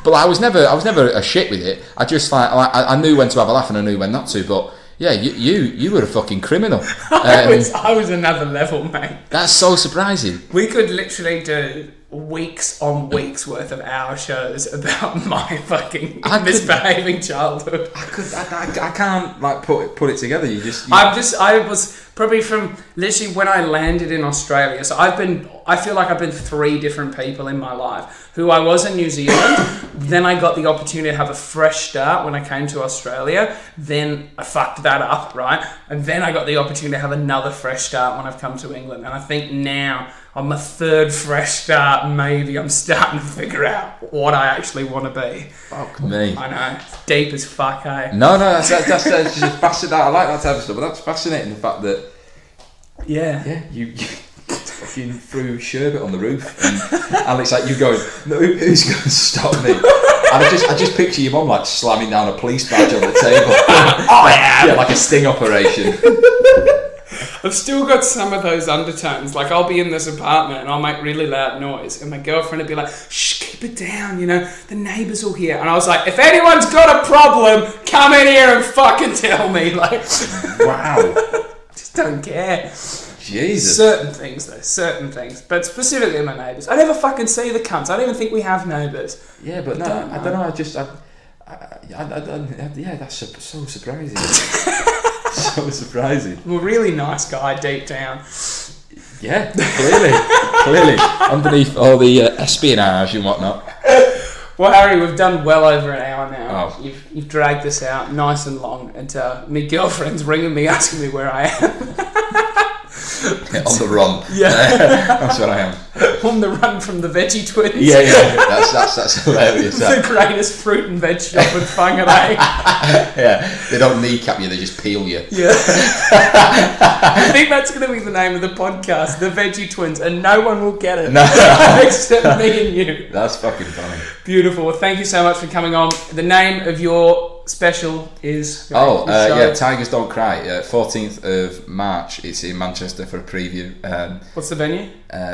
But like, I was never a shit with it. I just like I knew when to have a laugh and I knew when not to. But yeah, you were a fucking criminal. I was another level, mate. That's so surprising. We could literally do weeks on weeks worth of our shows about my fucking misbehaving childhood. I can't like put it together. I was probably from literally when I landed in Australia. So I feel like I've been 3 different people in my life. Who I was in New Zealand, then I got the opportunity to have a fresh start when I came to Australia. Then I fucked that up, right? And then I got the opportunity to have another fresh start when I've come to England. And I think now on my 3rd fresh start, maybe I'm starting to figure out what I actually want to be. Fuck me. I know, it's deep as fuck, eh? No, that's just fascinating. I like that type of stuff, but that's fascinating. The fact that you fucking threw sherbet on the roof, and it's like you going, no, who's going to stop me? And I just picture your mum like slamming down a police badge on the table. Yeah, like a sting operation. I've still got some of those undertones. Like, I'll be in this apartment and I'll make really loud noise, and my girlfriend will be like, shh, keep it down, you know, the neighbours will hear. And I was like, if anyone's got a problem, come in here and fucking tell me. Like, wow. Just don't care. Jesus. Certain things, though. Certain things. But specifically my neighbours. I never fucking see the cunts. I don't even think we have neighbours. Yeah, but no, I don't know. Yeah, that's so surprising. So surprising. Well, really nice guy deep down. Yeah, clearly. Underneath all the espionage and whatnot. Well, Harry, we've done well over an hour now. Oh. You've dragged this out nice and long, and my girlfriend's ringing me asking me where I am. On the run. Yeah. That's what I am. On the run from the Veggie twins. Yeah. That's hilarious. The greatest fruit and veg shop in Whangarei. Yeah. They don't kneecap you, they just peel you. Yeah. I think that's going to be the name of the podcast, the Veggie Twins, and no one will get it. No. Except me and you. That's fucking funny. Beautiful. Well, thank you so much for coming on. The name of your special is... Tigers Don't Cry. 14th of March. It's in Manchester for a preview. What's the venue?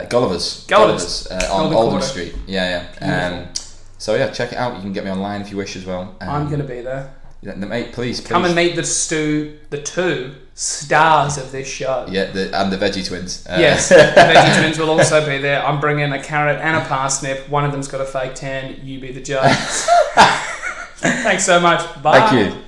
Gulliver's on Oldham Street. Yeah. So yeah, check it out. You can get me online if you wish as well. I'm going to be there. Yeah, mate, please come and meet the 2 stars of this show. Yeah, and the Veggie Twins. Yes, the Veggie Twins will also be there. I'm bringing a carrot and a parsnip. One of them's got a fake tan. You be the judge. Thanks so much. Bye. Thank you.